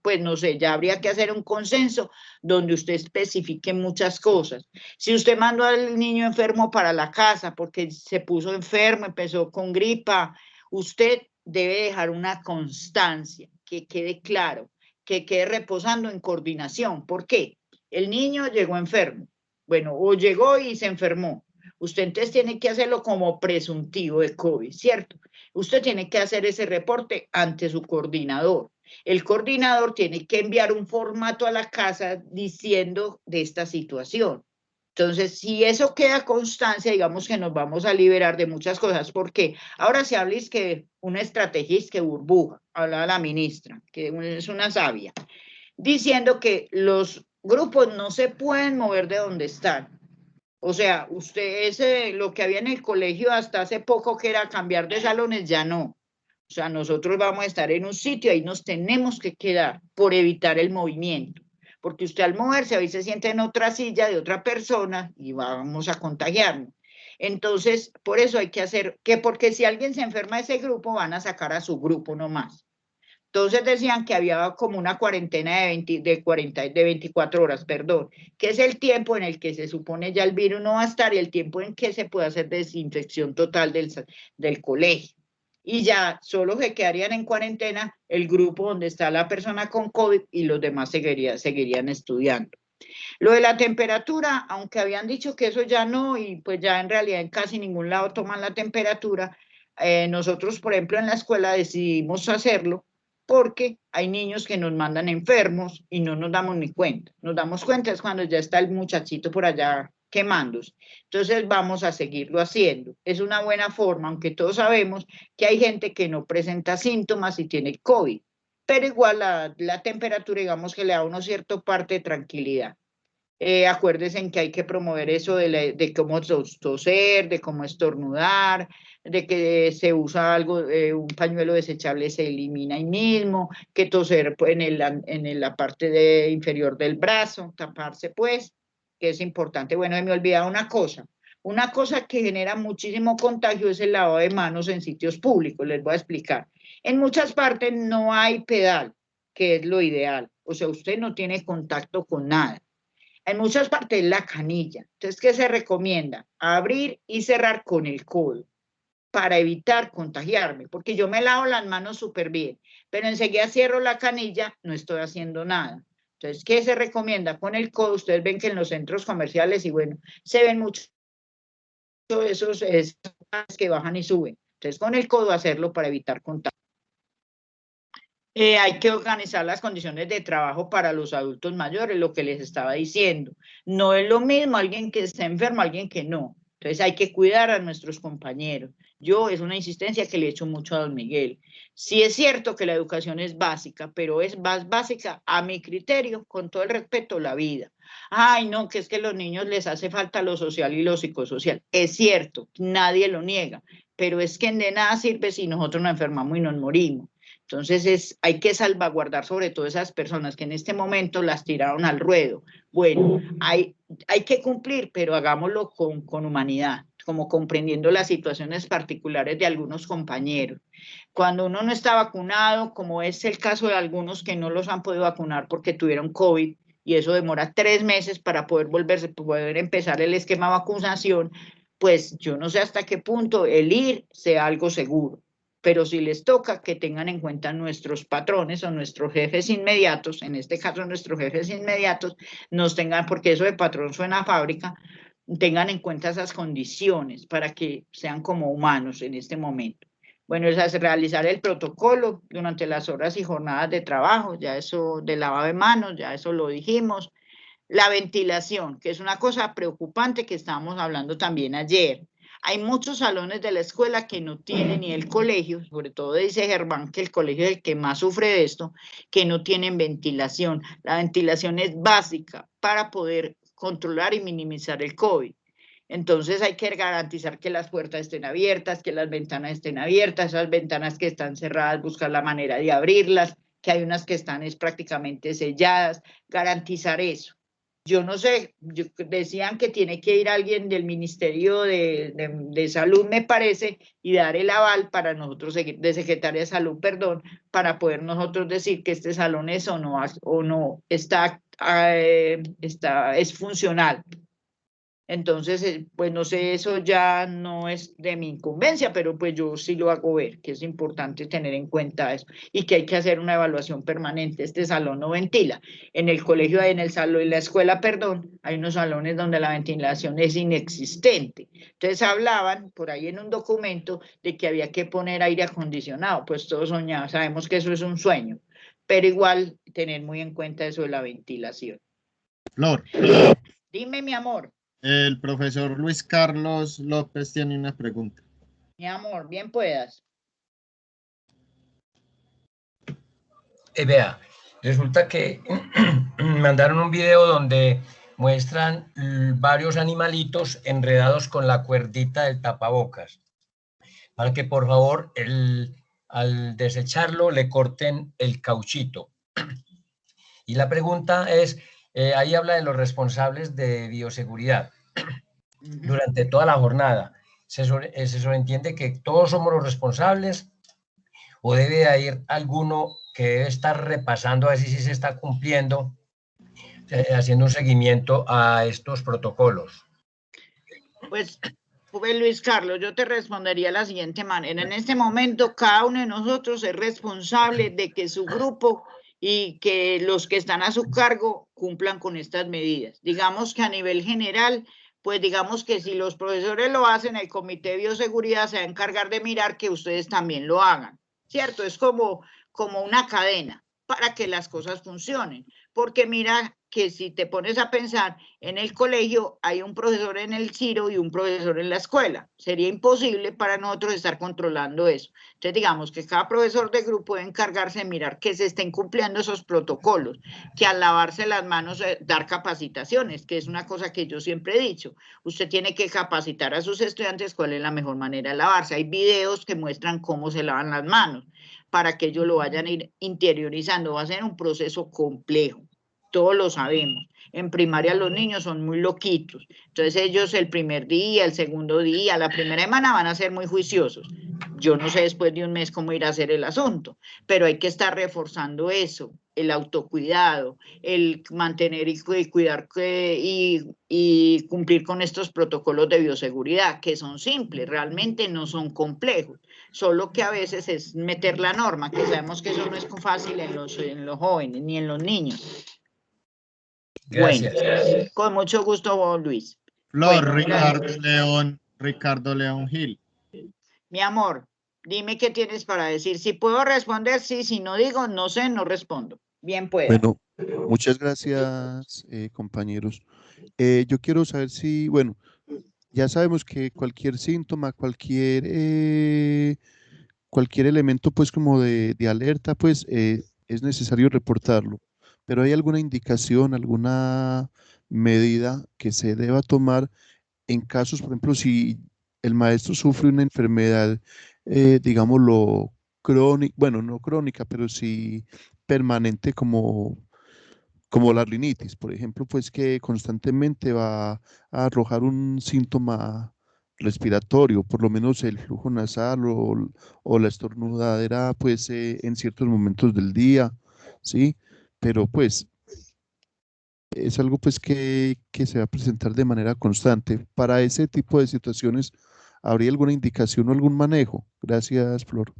pues no sé, ya habría que hacer un consenso donde usted especifique muchas cosas. Si usted mandó al niño enfermo para la casa porque se puso enfermo, empezó con gripa, usted debe dejar una constancia, que quede claro, que quede reposando en coordinación. ¿Por qué? El niño llegó enfermo, bueno, o llegó y se enfermó. Usted entonces tiene que hacerlo como presuntivo de COVID, ¿cierto? Usted tiene que hacer ese reporte ante su coordinador. El coordinador tiene que enviar un formato a la casa diciendo de esta situación. Entonces, si eso queda constancia, digamos que nos vamos a liberar de muchas cosas, porque ahora se habla es que una estrategia es que burbuja, habla la ministra, que es una sabia, diciendo que los grupos no se pueden mover de donde están. O sea, lo que había en el colegio hasta hace poco, que era cambiar de salones, ya no. O sea, nosotros vamos a estar en un sitio, ahí nos tenemos que quedar por evitar el movimiento. Porque usted al moverse, hoy se siente en otra silla de otra persona y vamos a contagiarnos. Entonces, por eso hay que hacer, porque si alguien se enferma de ese grupo, van a sacar a su grupo nomás. Entonces decían que había como una cuarentena de 24 horas, perdón, que es el tiempo en el que se supone ya el virus no va a estar y el tiempo en que se puede hacer desinfección total del colegio. Y ya solo se quedarían en cuarentena el grupo donde está la persona con COVID y los demás seguirían estudiando. Lo de la temperatura, aunque habían dicho que eso ya no, y pues ya en realidad en casi ningún lado toman la temperatura, nosotros, por ejemplo, en la escuela decidimos hacerlo, porque hay niños que nos mandan enfermos y no nos damos ni cuenta. Nos damos cuenta es cuando ya está el muchachito por allá quemándose. Entonces vamos a seguirlo haciendo. Es una buena forma, aunque todos sabemos que hay gente que no presenta síntomas y tiene COVID, pero igual la temperatura, digamos que le da a uno cierta parte de tranquilidad. Acuérdense en que hay que promover eso de cómo toser, de cómo estornudar, de que se usa algo, un pañuelo desechable se elimina ahí mismo, que toser en la parte inferior del brazo, taparse pues, que es importante. Bueno, me olvidaba una cosa que genera muchísimo contagio es el lavado de manos en sitios públicos, les voy a explicar. En muchas partes no hay pedal, que es lo ideal, o sea, usted no tiene contacto con nada. En muchas partes la canilla. Entonces, ¿qué se recomienda? Abrir y cerrar con el codo para evitar contagiarme, porque yo me lavo las manos súper bien, pero enseguida cierro la canilla, no estoy haciendo nada. Entonces, ¿qué se recomienda? Con el codo, ustedes ven que en los centros comerciales, y bueno, se ven mucho esos que bajan y suben. Entonces, con el codo hacerlo para evitar contagio. Hay que organizar las condiciones de trabajo para los adultos mayores, lo que les estaba diciendo. No es lo mismo alguien que está enfermo, alguien que no. Entonces hay que cuidar a nuestros compañeros. Es una insistencia que le he hecho mucho a don Miguel. Sí es cierto que la educación es básica, pero es más básica a mi criterio, con todo el respeto, la vida. Ay, no, que es que a los niños les hace falta lo social y lo psicosocial. Es cierto, nadie lo niega, pero es que de nada sirve si nosotros nos enfermamos y nos morimos. Entonces hay que salvaguardar sobre todo esas personas que en este momento las tiraron al ruedo. Bueno, hay que cumplir, pero hagámoslo con humanidad, como comprendiendo las situaciones particulares de algunos compañeros. Cuando uno no está vacunado, como es el caso de algunos que no los han podido vacunar porque tuvieron COVID, y eso demora 3 meses para poder empezar el esquema de vacunación, pues yo no sé hasta qué punto el ir sea algo seguro. Pero si les toca, que tengan en cuenta nuestros patrones o nuestros jefes inmediatos, en este caso nuestros jefes inmediatos, nos tengan, porque eso de patrón suena a fábrica, tengan en cuenta esas condiciones para que sean como humanos en este momento. Bueno, es realizar el protocolo durante las horas y jornadas de trabajo, ya eso de lavado de manos, ya eso lo dijimos. La ventilación, que es una cosa preocupante que estábamos hablando también ayer. Hay muchos salones de la escuela que no tienen, ni el colegio, sobre todo dice Germán que el colegio es el que más sufre de esto, que no tienen ventilación. La ventilación es básica para poder controlar y minimizar el COVID. Entonces hay que garantizar que las puertas estén abiertas, que las ventanas estén abiertas, esas ventanas que están cerradas, buscar la manera de abrirlas, que hay unas que están prácticamente selladas, garantizar eso. Yo no sé, decían que tiene que ir alguien del Ministerio de Salud, me parece, y dar el aval para nosotros, de Secretaría de Salud, perdón, para poder nosotros decir que este salón es o no es funcional. Entonces, pues no sé, eso ya no es de mi incumbencia, pero pues yo sí lo hago ver, que es importante tener en cuenta eso y que hay que hacer una evaluación permanente. Este salón no ventila. En el colegio, en el salón, en la escuela, perdón, hay unos salones donde la ventilación es inexistente. Entonces hablaban por ahí en un documento de que había que poner aire acondicionado, pues todos soñaban, sabemos que eso es un sueño, pero igual tener muy en cuenta eso de la ventilación. Flor. Dime, mi amor. El profesor Luis Carlos López tiene una pregunta. Mi amor, bien puedas. Vea, resulta que mandaron un video donde muestran varios animalitos enredados con la cuerdita del tapabocas. Para que por favor al desecharlo le corten el cauchito. Y la pregunta es, ahí habla de los responsables de bioseguridad. Durante toda la jornada, ¿se sobreentiende que todos somos los responsables o debe haber alguno que debe estar repasando a ver si se está cumpliendo, haciendo un seguimiento a estos protocolos? Pues, Luis Carlos, yo te respondería de la siguiente manera. En este momento, cada uno de nosotros es responsable de que su grupo y que los que están a su cargo cumplan con estas medidas. Digamos que a nivel general, pues digamos que si los profesores lo hacen, el Comité de Bioseguridad se va a encargar de mirar que ustedes también lo hagan, ¿cierto? Es como una cadena para que las cosas funcionen. Porque mira que si te pones a pensar, en el colegio hay un profesor en el CIRO y un profesor en la escuela. Sería imposible para nosotros estar controlando eso. Entonces, digamos que cada profesor de grupo debe encargarse de mirar que se estén cumpliendo esos protocolos, que al lavarse las manos, dar capacitaciones, que es una cosa que yo siempre he dicho. Usted tiene que capacitar a sus estudiantes cuál es la mejor manera de lavarse. Hay videos que muestran cómo se lavan las manos para que ellos lo vayan a ir interiorizando. Va a ser un proceso complejo. Todos lo sabemos. En primaria los niños son muy loquitos. Entonces ellos el primer día, el segundo día, la primera semana van a ser muy juiciosos. Yo no sé después de un mes cómo irá a ser el asunto, pero hay que estar reforzando eso, el autocuidado, el mantener y cuidar y cumplir con estos protocolos de bioseguridad, que son simples, realmente no son complejos, solo que a veces es meter la norma, que sabemos que eso no es fácil en los jóvenes ni en los niños. Gracias. Bueno, con mucho gusto, Luis. Flor, Bueno, Ricardo León Gil. Mi amor, dime qué tienes para decir. Si puedo responder, sí. Si no digo, no sé, no respondo. Bien pueda. Bueno, muchas gracias, compañeros. Yo quiero saber si, bueno, ya sabemos que cualquier síntoma, cualquier elemento, pues como de alerta, pues es necesario reportarlo. Pero ¿hay alguna indicación, alguna medida que se deba tomar en casos, por ejemplo, si el maestro sufre una enfermedad, digámoslo, crónica, bueno, no crónica, pero sí permanente como la rinitis, por ejemplo, pues que constantemente va a arrojar un síntoma respiratorio, por lo menos el flujo nasal o la estornudadera, pues en ciertos momentos del día, ¿sí? Pero pues es algo pues que se va a presentar de manera constante. Para ese tipo de situaciones, ¿habría alguna indicación o algún manejo? Gracias, Flor.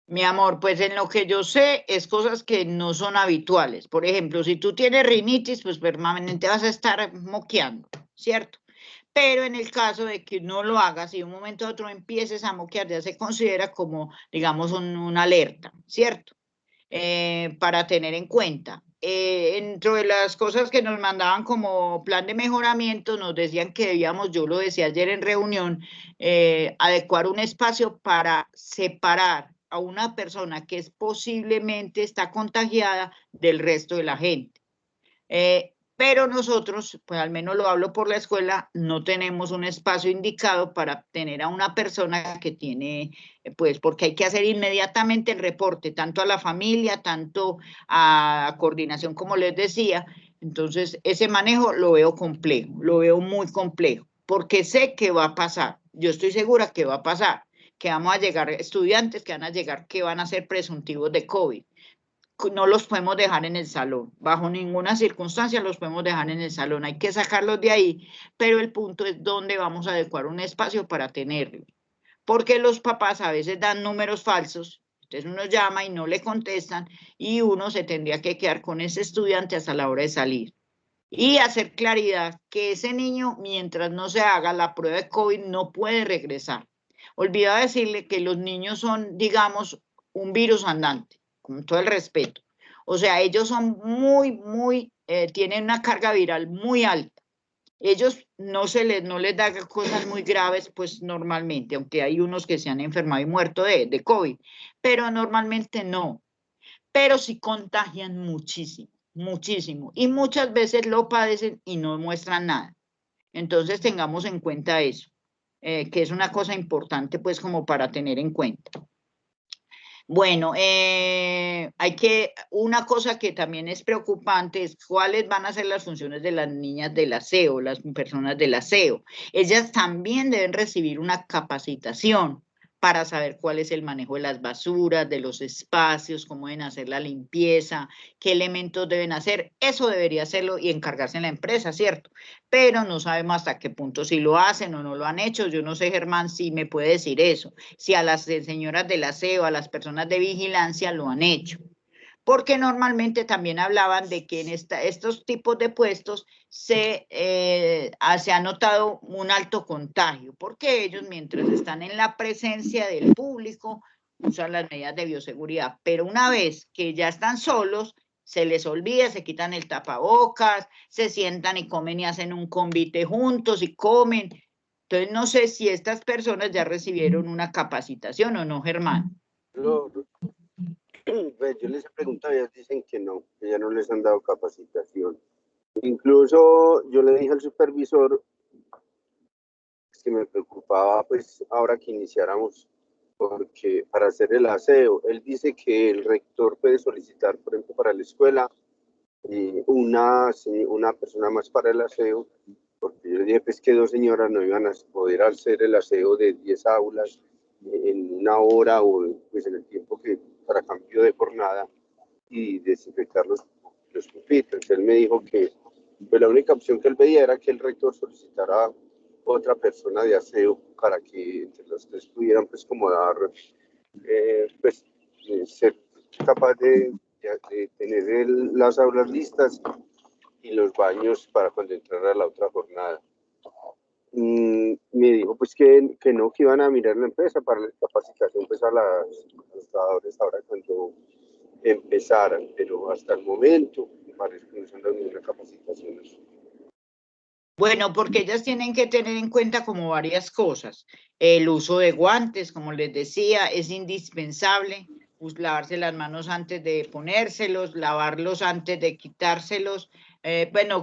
Mi amor, pues en lo que yo sé es cosas que no son habituales. Por ejemplo, si tú tienes rinitis, pues permanentemente vas a estar moqueando, ¿cierto? Pero en el caso de que no lo hagas y de un momento a otro empieces a moquear, ya se considera como, digamos, una alerta, ¿cierto? Para tener en cuenta. Dentro de las cosas que nos mandaban como plan de mejoramiento, nos decían que debíamos, yo lo decía ayer en reunión, adecuar un espacio para separar a una persona que es posiblemente está contagiada del resto de la gente. Pero nosotros, pues al menos lo hablo por la escuela, no tenemos un espacio indicado para tener a una persona que tiene, pues porque hay que hacer inmediatamente el reporte, tanto a la familia, tanto a coordinación, como les decía. Entonces, ese manejo lo veo complejo, lo veo muy complejo, porque sé que va a pasar, yo estoy segura que va a pasar, que vamos a llegar estudiantes, que van a llegar, que van a ser presuntivos de COVID. No los podemos dejar en el salón, bajo ninguna circunstancia los podemos dejar en el salón, hay que sacarlos de ahí, pero el punto es dónde vamos a adecuar un espacio para tenerlos, porque los papás a veces dan números falsos, entonces uno llama y no le contestan y uno se tendría que quedar con ese estudiante hasta la hora de salir y hacer claridad que ese niño, mientras no se haga la prueba de COVID, no puede regresar. Olvidaba decirle que los niños son, digamos, un virus andante, con todo el respeto. O sea, ellos son tienen una carga viral muy alta. Ellos no les da cosas muy graves, pues normalmente, aunque hay unos que se han enfermado y muerto de COVID, pero normalmente no. Pero sí contagian muchísimo, muchísimo. Y muchas veces lo padecen y no muestran nada. Entonces tengamos en cuenta eso, que es una cosa importante pues como para tener en cuenta. Bueno, una cosa que también es preocupante es cuáles van a ser las funciones de las niñas del aseo, las personas del aseo. Ellas también deben recibir una capacitación para saber cuál es el manejo de las basuras, de los espacios, cómo deben hacer la limpieza, qué elementos deben hacer. Eso debería hacerlo y encargarse en la empresa, ¿cierto? Pero no sabemos hasta qué punto si lo hacen o no lo han hecho. Yo no sé, Germán, si me puede decir eso, si a las señoras del aseo, a las personas de vigilancia lo han hecho. Porque normalmente también hablaban de que en estos tipos de puestos se ha notado un alto contagio, porque ellos mientras están en la presencia del público usan las medidas de bioseguridad, pero una vez que ya están solos, se les olvida, se quitan el tapabocas, se sientan y comen y hacen un convite juntos y comen. Entonces no sé si estas personas ya recibieron una capacitación o no, Germán. Pues yo les he preguntado y ellos dicen que no, que ya no les han dado capacitación. Incluso yo le dije al supervisor que me preocupaba pues ahora que iniciáramos, porque para hacer el aseo, él dice que el rector puede solicitar, por ejemplo, para la escuela, una persona más para el aseo, porque yo le dije pues que 2 señoras no iban a poder hacer el aseo de 10 aulas en una hora o pues en el tiempo que para cambio de jornada y desinfectar los pupitres. Él me dijo que pues, la única opción que él veía era que el rector solicitara otra persona de aseo para que entre los 3 pudieran pues como dar, ser capaz de tener las aulas listas y los baños para cuando entrara la otra jornada. Me dijo pues que no, que iban a mirar la empresa para la capacitación pues a los trabajadores ahora cuando empezaran, pero hasta el momento me parece que no se han dado ninguna capacitación. Bueno, porque ellas tienen que tener en cuenta como varias cosas. El uso de guantes, como les decía, es indispensable. Pues, lavarse las manos antes de ponérselos, lavarlos antes de quitárselos,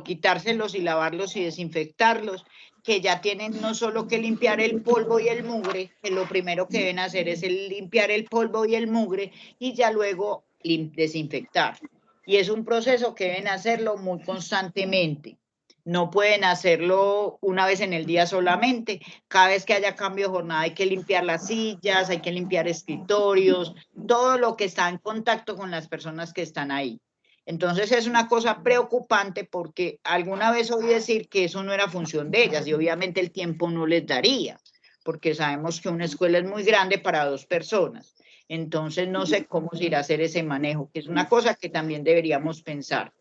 quitárselos y lavarlos y desinfectarlos. que ya tienen no solo que limpiar el polvo y el mugre, que lo primero que deben hacer es limpiar el polvo y el mugre y ya luego desinfectar. Y es un proceso que deben hacerlo muy constantemente. No pueden hacerlo una vez en el día solamente. Cada vez que haya cambio de jornada hay que limpiar las sillas, hay que limpiar escritorios, todo lo que está en contacto con las personas que están ahí. Entonces es una cosa preocupante porque alguna vez oí decir que eso no era función de ellas y obviamente el tiempo no les daría, porque sabemos que una escuela es muy grande para 2 personas. Entonces no sé cómo se irá a hacer ese manejo, que es una cosa que también deberíamos pensar.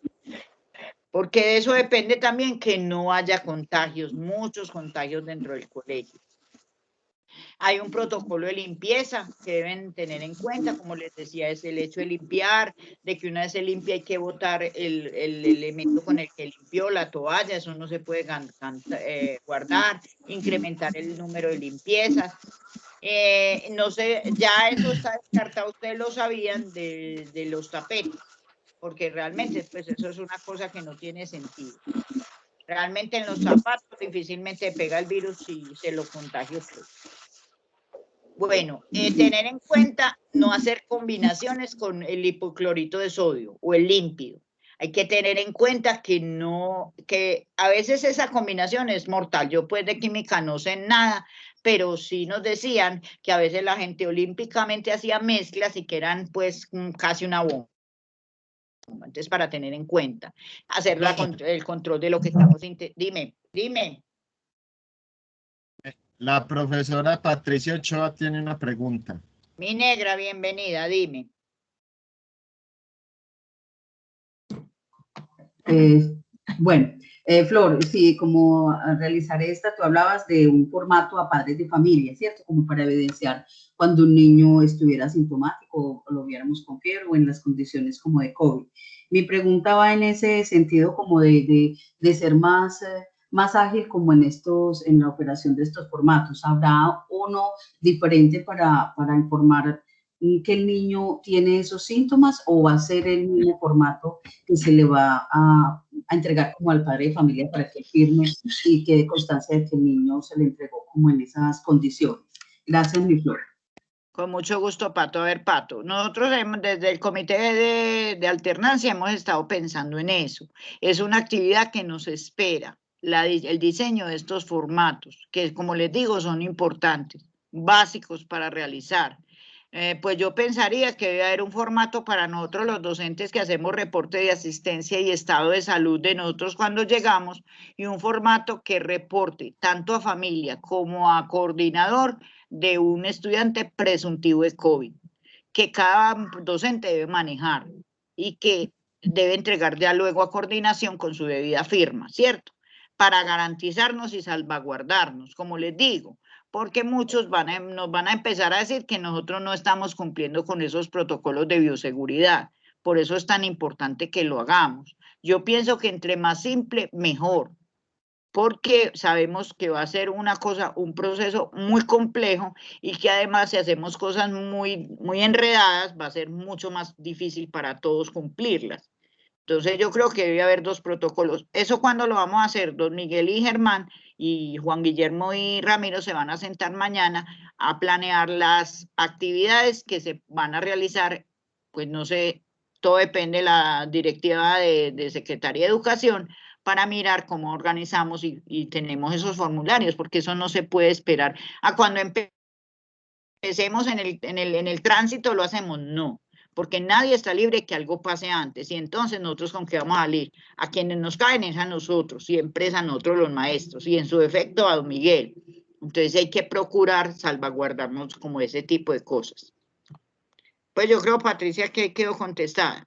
Porque de eso depende también que no haya contagios, muchos contagios dentro del colegio. Hay un protocolo de limpieza que deben tener en cuenta, como les decía, es el hecho de limpiar, de que una vez se limpia hay que botar el elemento con el que limpió, la toalla, eso no se puede guardar, incrementar el número de limpiezas. No sé, ya eso está descartado, ustedes lo sabían, de los tapetes, porque realmente pues eso es una cosa que no tiene sentido. Realmente en los zapatos difícilmente pega el virus si se lo contagia usted. Bueno, tener en cuenta no hacer combinaciones con el hipoclorito de sodio o el límpido. Hay que tener en cuenta que a veces esa combinación es mortal. Yo pues de química no sé nada, pero sí nos decían que a veces la gente olímpicamente hacía mezclas y que eran pues casi una bomba. Entonces, para tener en cuenta, hacer el control de lo que estamos... Dime. La profesora Patricia Ochoa tiene una pregunta. Mi negra, bienvenida, dime. Bueno, Flor, sí, como realizar esta, tú hablabas de un formato a padres de familia, ¿cierto? Como para evidenciar cuando un niño estuviera asintomático o lo viéramos con fiebre o en las condiciones como de COVID. Mi pregunta va en ese sentido como de ser más ágil como en la operación de estos formatos. ¿Habrá uno diferente para informar que el niño tiene esos síntomas o va a ser el mismo formato que se le va a entregar como al padre de familia para que firme y quede constancia de que el niño se le entregó como en esas condiciones? Gracias, mi Flor. Con mucho gusto, Pato. A ver, Pato, nosotros desde el comité de alternancia hemos estado pensando en eso. Es una actividad que nos espera, el diseño de estos formatos, que como les digo, son importantes, básicos para realizar. Pues yo pensaría que debe haber un formato para nosotros los docentes que hacemos reporte de asistencia y estado de salud de nosotros cuando llegamos y un formato que reporte tanto a familia como a coordinador de un estudiante presuntivo de COVID, que cada docente debe manejar y que debe entregar ya luego a coordinación con su debida firma, ¿cierto? Para garantizarnos y salvaguardarnos, como les digo, porque muchos nos van a empezar a decir que nosotros no estamos cumpliendo con esos protocolos de bioseguridad. Por eso es tan importante que lo hagamos. Yo pienso que entre más simple, mejor, porque sabemos que va a ser un proceso muy complejo y que además si hacemos cosas muy enredadas, va a ser mucho más difícil para todos cumplirlas. Entonces yo creo que debe haber 2 protocolos. ¿Eso cuándo lo vamos a hacer? Don Miguel y Germán y Juan Guillermo y Ramiro se van a sentar mañana a planear las actividades que se van a realizar, pues no sé, todo depende de la directiva de Secretaría de Educación para mirar cómo organizamos y tenemos esos formularios, porque eso no se puede esperar a cuando empecemos en el tránsito lo hacemos, no. Porque nadie está libre que algo pase antes, y entonces nosotros con qué vamos a salir, a quienes nos caen es a nosotros, siempre es a nosotros los maestros, y en su defecto a don Miguel. Entonces hay que procurar salvaguardarnos como ese tipo de cosas. Pues yo creo, Patricia, que quedó contestada.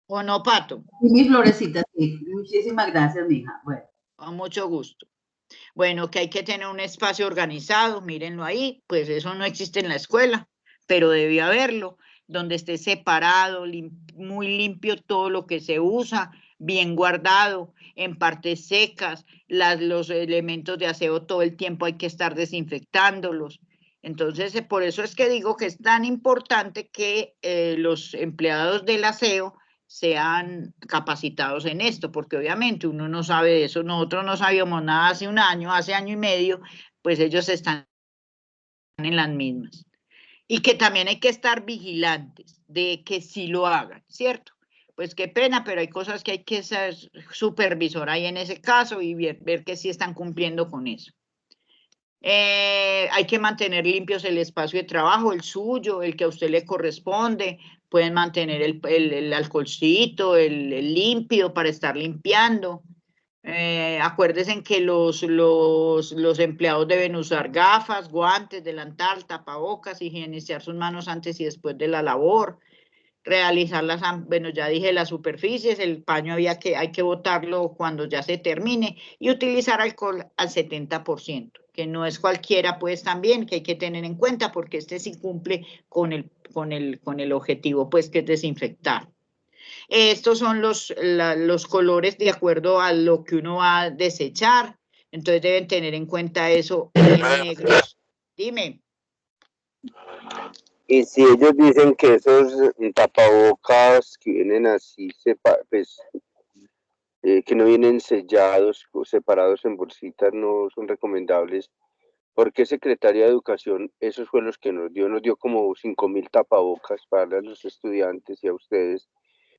¿O no, Pato? Sí, mi Florecita, sí. Muchísimas gracias, mija. Bueno. Con mucho gusto. Bueno, que hay que tener un espacio organizado, mírenlo ahí, pues eso no existe en la escuela, pero debe haberlo, donde esté separado, muy limpio todo lo que se usa, bien guardado, en partes secas, los elementos de aseo todo el tiempo hay que estar desinfectándolos. Entonces, por eso es que digo que es tan importante que los empleados del aseo sean capacitados en esto, porque obviamente uno no sabe de eso. Nosotros no sabíamos nada hace un año, hace año y medio, pues ellos están en las mismas. Y que también hay que estar vigilantes de que sí lo hagan, ¿cierto? Pues qué pena, pero hay cosas que hay que ser supervisor ahí en ese caso y ver que sí están cumpliendo con eso. Hay que mantener limpios el espacio de trabajo, el suyo, el que a usted le corresponde. Pueden mantener el alcoholcito, el limpio para estar limpiando. Acuérdense que los empleados deben usar gafas, guantes, delantal, tapabocas, higienizar sus manos antes y después de la labor, realizar bueno, ya dije las superficies, el paño hay que botarlo cuando ya se termine y utilizar alcohol al 70%, que no es cualquiera pues también, que hay que tener en cuenta porque este sí cumple con el objetivo pues que es desinfectar. Estos son los colores de acuerdo a lo que uno va a desechar. Entonces deben tener en cuenta eso. Negros. Dime. Y si ellos dicen que esos tapabocas que vienen así, pues, que no vienen sellados o separados en bolsitas, no son recomendables, ¿por qué Secretaría de Educación, esos fue los que nos dio como 5.000 tapabocas para darle a los estudiantes y a ustedes?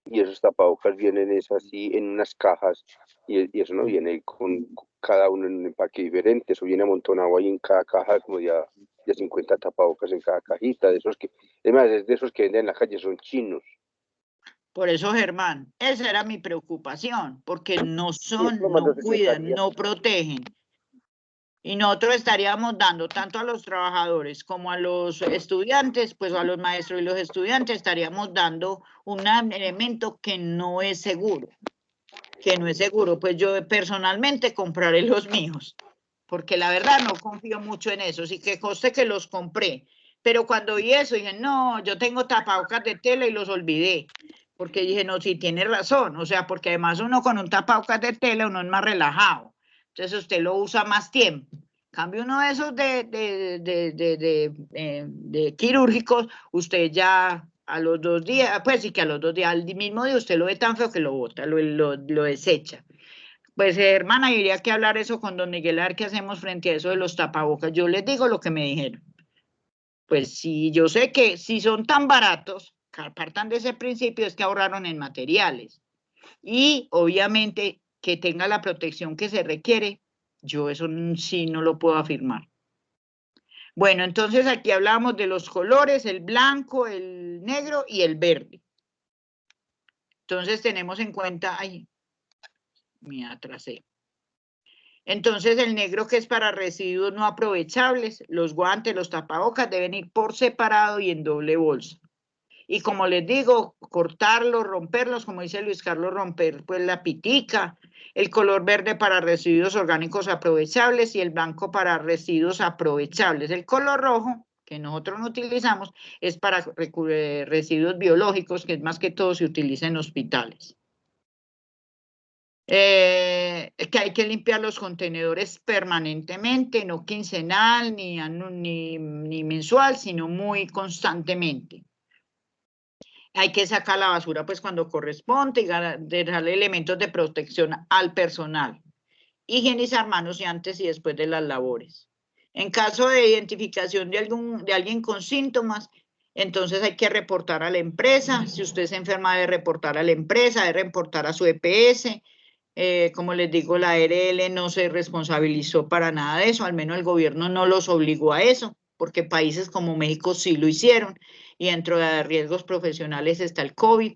Y esos tapabocas vienen así en unas cajas y eso no viene con cada uno en un empaque diferente, eso viene amontonado ahí en cada caja como ya 50 tapabocas en cada cajita, de esos que, además de esos que venden en la calle son chinos. Por eso, Germán, esa era mi preocupación, porque no cuidan, no protegen. Y nosotros estaríamos dando tanto a los trabajadores como a los estudiantes, pues a los maestros y los estudiantes estaríamos dando un elemento que no es seguro. Pues yo personalmente compraré los míos, porque la verdad no confío mucho en eso, sí que conste que los compré, pero cuando vi eso dije, no, yo tengo tapabocas de tela y los olvidé, porque dije, no, sí tiene razón, o sea, porque además uno con un tapabocas de tela uno es más relajado, entonces usted lo usa más tiempo. Cambio uno de esos de quirúrgicos, usted ya a los 2 días, pues sí que a los 2 días, al mismo día usted lo ve tan feo que lo bota, lo desecha. Pues hermana, habría que hablar eso con don Miguel, a ver qué hacemos frente a eso de los tapabocas. Yo les digo lo que me dijeron. Pues sí, yo sé que si son tan baratos, partan de ese principio, es que ahorraron en materiales. Y obviamente que tenga la protección que se requiere, yo eso sí no lo puedo afirmar. Bueno, entonces aquí hablamos de los colores, el blanco, el negro y el verde. Entonces tenemos en cuenta, ay, me atrasé. Entonces el negro que es para residuos no aprovechables, los guantes, los tapabocas deben ir por separado y en doble bolsa. Y como les digo, cortarlos, romperlos, como dice Luis Carlos, romper pues la pitica, el color verde para residuos orgánicos aprovechables y el blanco para residuos aprovechables. El color rojo, que nosotros no utilizamos, es para residuos biológicos, que es más que todo se utiliza en hospitales. Que hay que limpiar los contenedores permanentemente, no quincenal ni mensual, sino muy constantemente. Hay que sacar la basura pues cuando corresponde y dejarle elementos de protección al personal. Higienizar manos antes y después de las labores. En caso de identificación de alguien con síntomas, entonces hay que reportar a la empresa. Si usted se enferma, debe reportar a la empresa, debe reportar a su EPS. Como les digo, la ARL no se responsabilizó para nada de eso, al menos el gobierno no los obligó a eso, porque países como México sí lo hicieron, y dentro de riesgos profesionales está el COVID,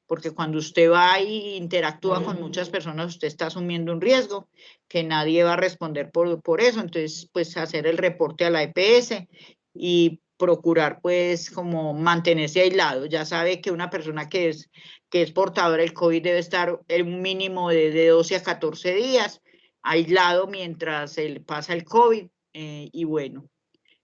porque cuando usted va y interactúa con muchas personas, usted está asumiendo un riesgo, que nadie va a responder por eso, entonces pues hacer el reporte a la EPS y procurar pues como mantenerse aislado. Ya sabe que una persona que es portadora del COVID debe estar en un mínimo de 12 a 14 días aislado mientras pasa el COVID y bueno.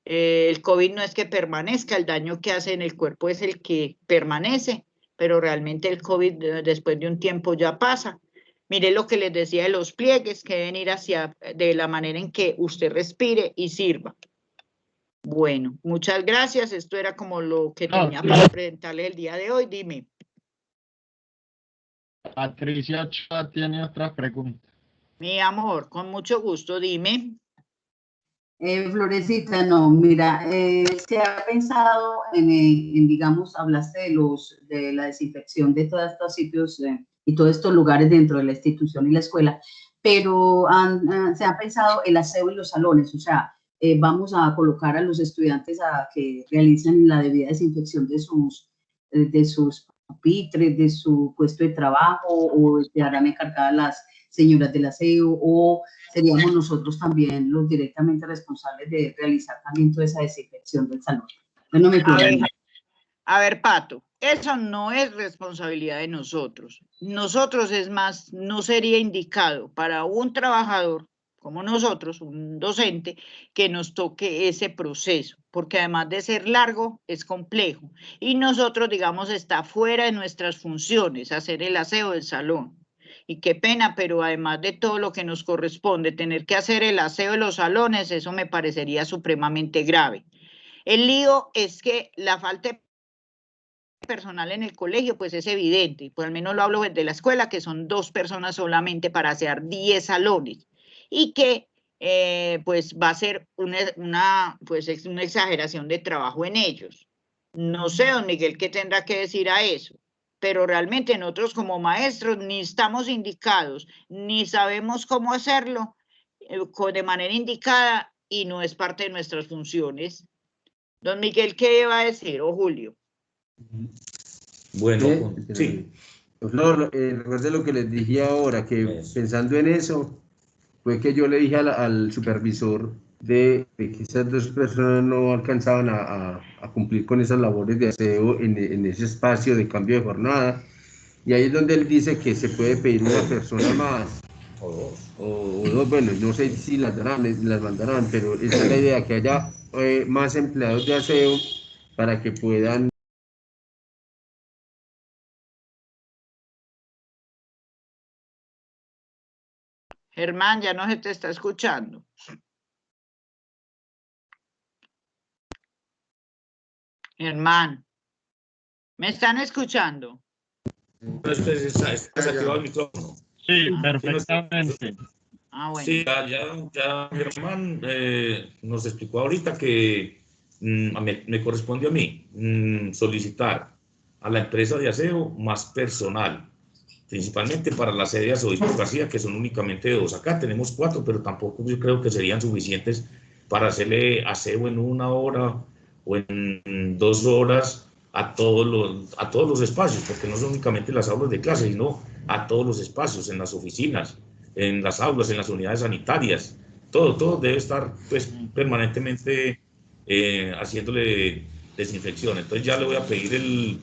El COVID no es que permanezca, el daño que hace en el cuerpo es el que permanece, pero realmente el COVID después de un tiempo ya pasa. Mire lo que les decía de los pliegues, que deben ir de la manera en que usted respire y sirva. Bueno, muchas gracias. Esto era como lo que tenía para presentarles el día de hoy. Dime. Patricia Ochoa tiene otra pregunta. Mi amor, con mucho gusto, dime. Florecita, no, mira, se ha pensado digamos, hablaste de la desinfección de todos estos sitios y todos estos lugares dentro de la institución y la escuela, pero se ha pensado el aseo en los salones, o sea, vamos a colocar a los estudiantes a que realicen la debida desinfección de sus pupitres, de su puesto de trabajo, o quedarán encargadas las señoras del aseo, o seríamos nosotros también los directamente responsables de realizar también toda esa desinfección del salón. Bueno, a ver, Pato, eso no es responsabilidad de nosotros. Nosotros, es más, no sería indicado para un trabajador como nosotros, un docente, que nos toque ese proceso, porque además de ser largo, es complejo. Y nosotros, digamos, está fuera de nuestras funciones hacer el aseo del salón. Y qué pena, pero además de todo lo que nos corresponde, tener que hacer el aseo de los salones, eso me parecería supremamente grave. El lío es que la falta de personal en el colegio, pues es evidente, pues al menos lo hablo desde la escuela, que son 2 personas solamente para hacer 10 salones, y que pues va a ser pues es una exageración de trabajo en ellos. No sé, don Miguel, qué tendrá que decir a eso, pero realmente nosotros como maestros ni estamos indicados, ni sabemos cómo hacerlo de manera indicada, y no es parte de nuestras funciones. Don Miguel, ¿qué va a decir? O Julio. Bueno, sí. Recuerde lo que les dije ahora, que pensando en eso, fue que yo le dije al supervisor de que esas 2 personas no alcanzaban a cumplir con esas labores de aseo en ese espacio de cambio de jornada, y ahí es donde él dice que se puede pedir una persona más, o 2, bueno, no sé si las mandarán, pero esa es la idea, que haya más empleados de aseo para que puedan. Germán, ya no se te está escuchando. Germán, ¿me están escuchando? Está desactivado el micrófono. Sí, perfectamente. Ah, bueno. Sí, ya Germán nos explicó ahorita que me corresponde a mí solicitar a la empresa de aseo más personal, principalmente para las sede de Azoispo-García, que son únicamente 2. Acá tenemos 4, pero tampoco yo creo que serían suficientes para hacerle aseo en 1 hora o en 2 horas a todos los espacios, porque no son únicamente las aulas de clase, sino a todos los espacios, en las oficinas, en las aulas, en las unidades sanitarias, todo debe estar pues permanentemente haciéndole desinfección. Entonces ya le voy a pedir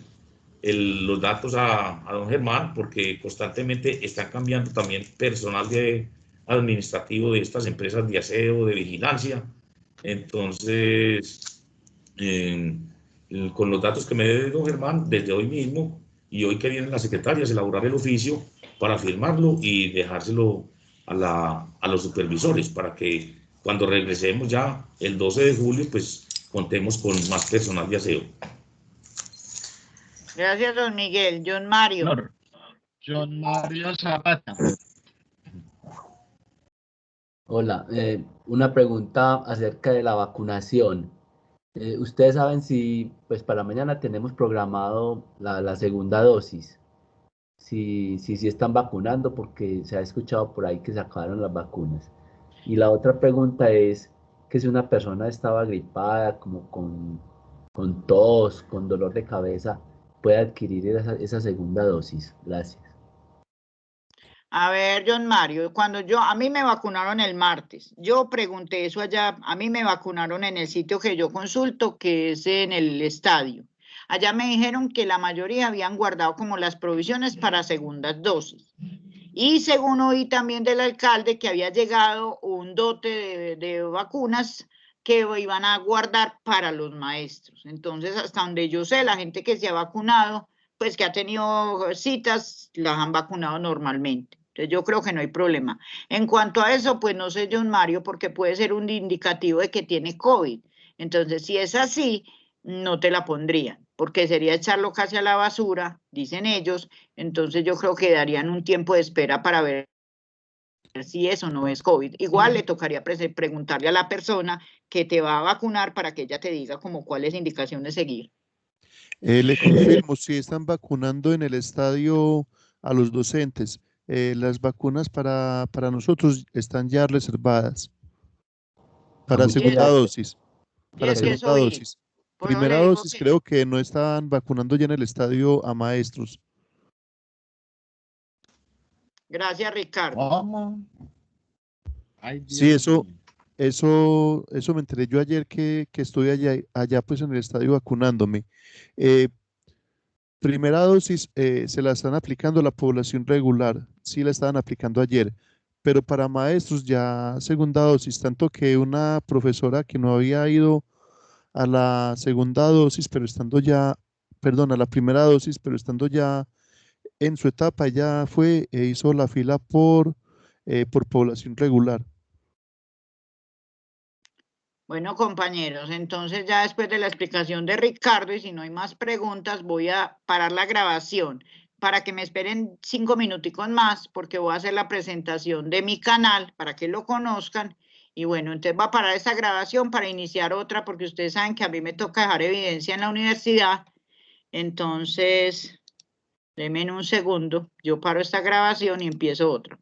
los datos a don Germán, porque constantemente están cambiando también personal administrativo de estas empresas de aseo, de vigilancia. Entonces, con los datos que me dé don Germán, desde hoy mismo, y hoy que vienen las secretarias, elaborar el oficio para firmarlo y dejárselo a los supervisores, para que cuando regresemos ya el 12 de julio, pues contemos con más personal de aseo. Gracias, don Miguel. John Mario. John Mario Zapata. Hola, una pregunta acerca de la vacunación. ¿Ustedes saben si pues para mañana tenemos programado la segunda dosis? Si están vacunando, porque se ha escuchado por ahí que se acabaron las vacunas. Y la otra pregunta es que si una persona estaba gripada, como con tos, con dolor de cabeza, puede adquirir esa segunda dosis. Gracias. A ver, John Mario, a mí me vacunaron el martes, yo pregunté eso allá, a mí me vacunaron en el sitio que yo consulto, que es en el estadio. Allá me dijeron que la mayoría habían guardado como las provisiones para segundas dosis. Y según oí también del alcalde que había llegado un dote de vacunas que iban a guardar para los maestros. Entonces, hasta donde yo sé, la gente que se ha vacunado, pues que ha tenido citas, las han vacunado normalmente. Entonces, yo creo que no hay problema. En cuanto a eso, pues no sé, John Mario, porque puede ser un indicativo de que tiene COVID. Entonces, si es así, no te la pondrían. porque sería echarlo casi a la basura, dicen ellos. Entonces yo creo que darían un tiempo de espera para ver si eso no es COVID. Igual le tocaría preguntarle a la persona que te va a vacunar para que ella te diga como cuáles indicaciones seguir. Le confirmo, si están vacunando en el estadio a los docentes, las vacunas para nosotros están ya reservadas para muchas segunda gracias. dosis. Y Para es que segunda eso vi. dosis. Por eso Primera le digo dosis que creo que no están vacunando ya en el estadio a maestros. gracias, Ricardo. ¿Cómo? Ay, Sí, Dios mío. eso me enteré yo ayer que estuve allá pues en el estadio vacunándome. Primera dosis se la están aplicando a la población regular, sí la estaban aplicando ayer, pero para maestros ya segunda dosis, tanto que una profesora que no había ido a la segunda dosis, pero estando ya, perdón, a la primera dosis, pero estando ya en su etapa, ella fue e hizo la fila por población regular. Bueno, compañeros, entonces ya después de la explicación de Ricardo, y si no hay más preguntas, voy a parar la grabación para que me esperen 5 minuticos más, porque voy a hacer la presentación de mi canal para que lo conozcan. Y bueno, entonces va a parar esta grabación para iniciar otra, porque ustedes saben que a mí me toca dejar evidencia en la universidad. Entonces, denme un segundo, yo paro esta grabación y empiezo otra.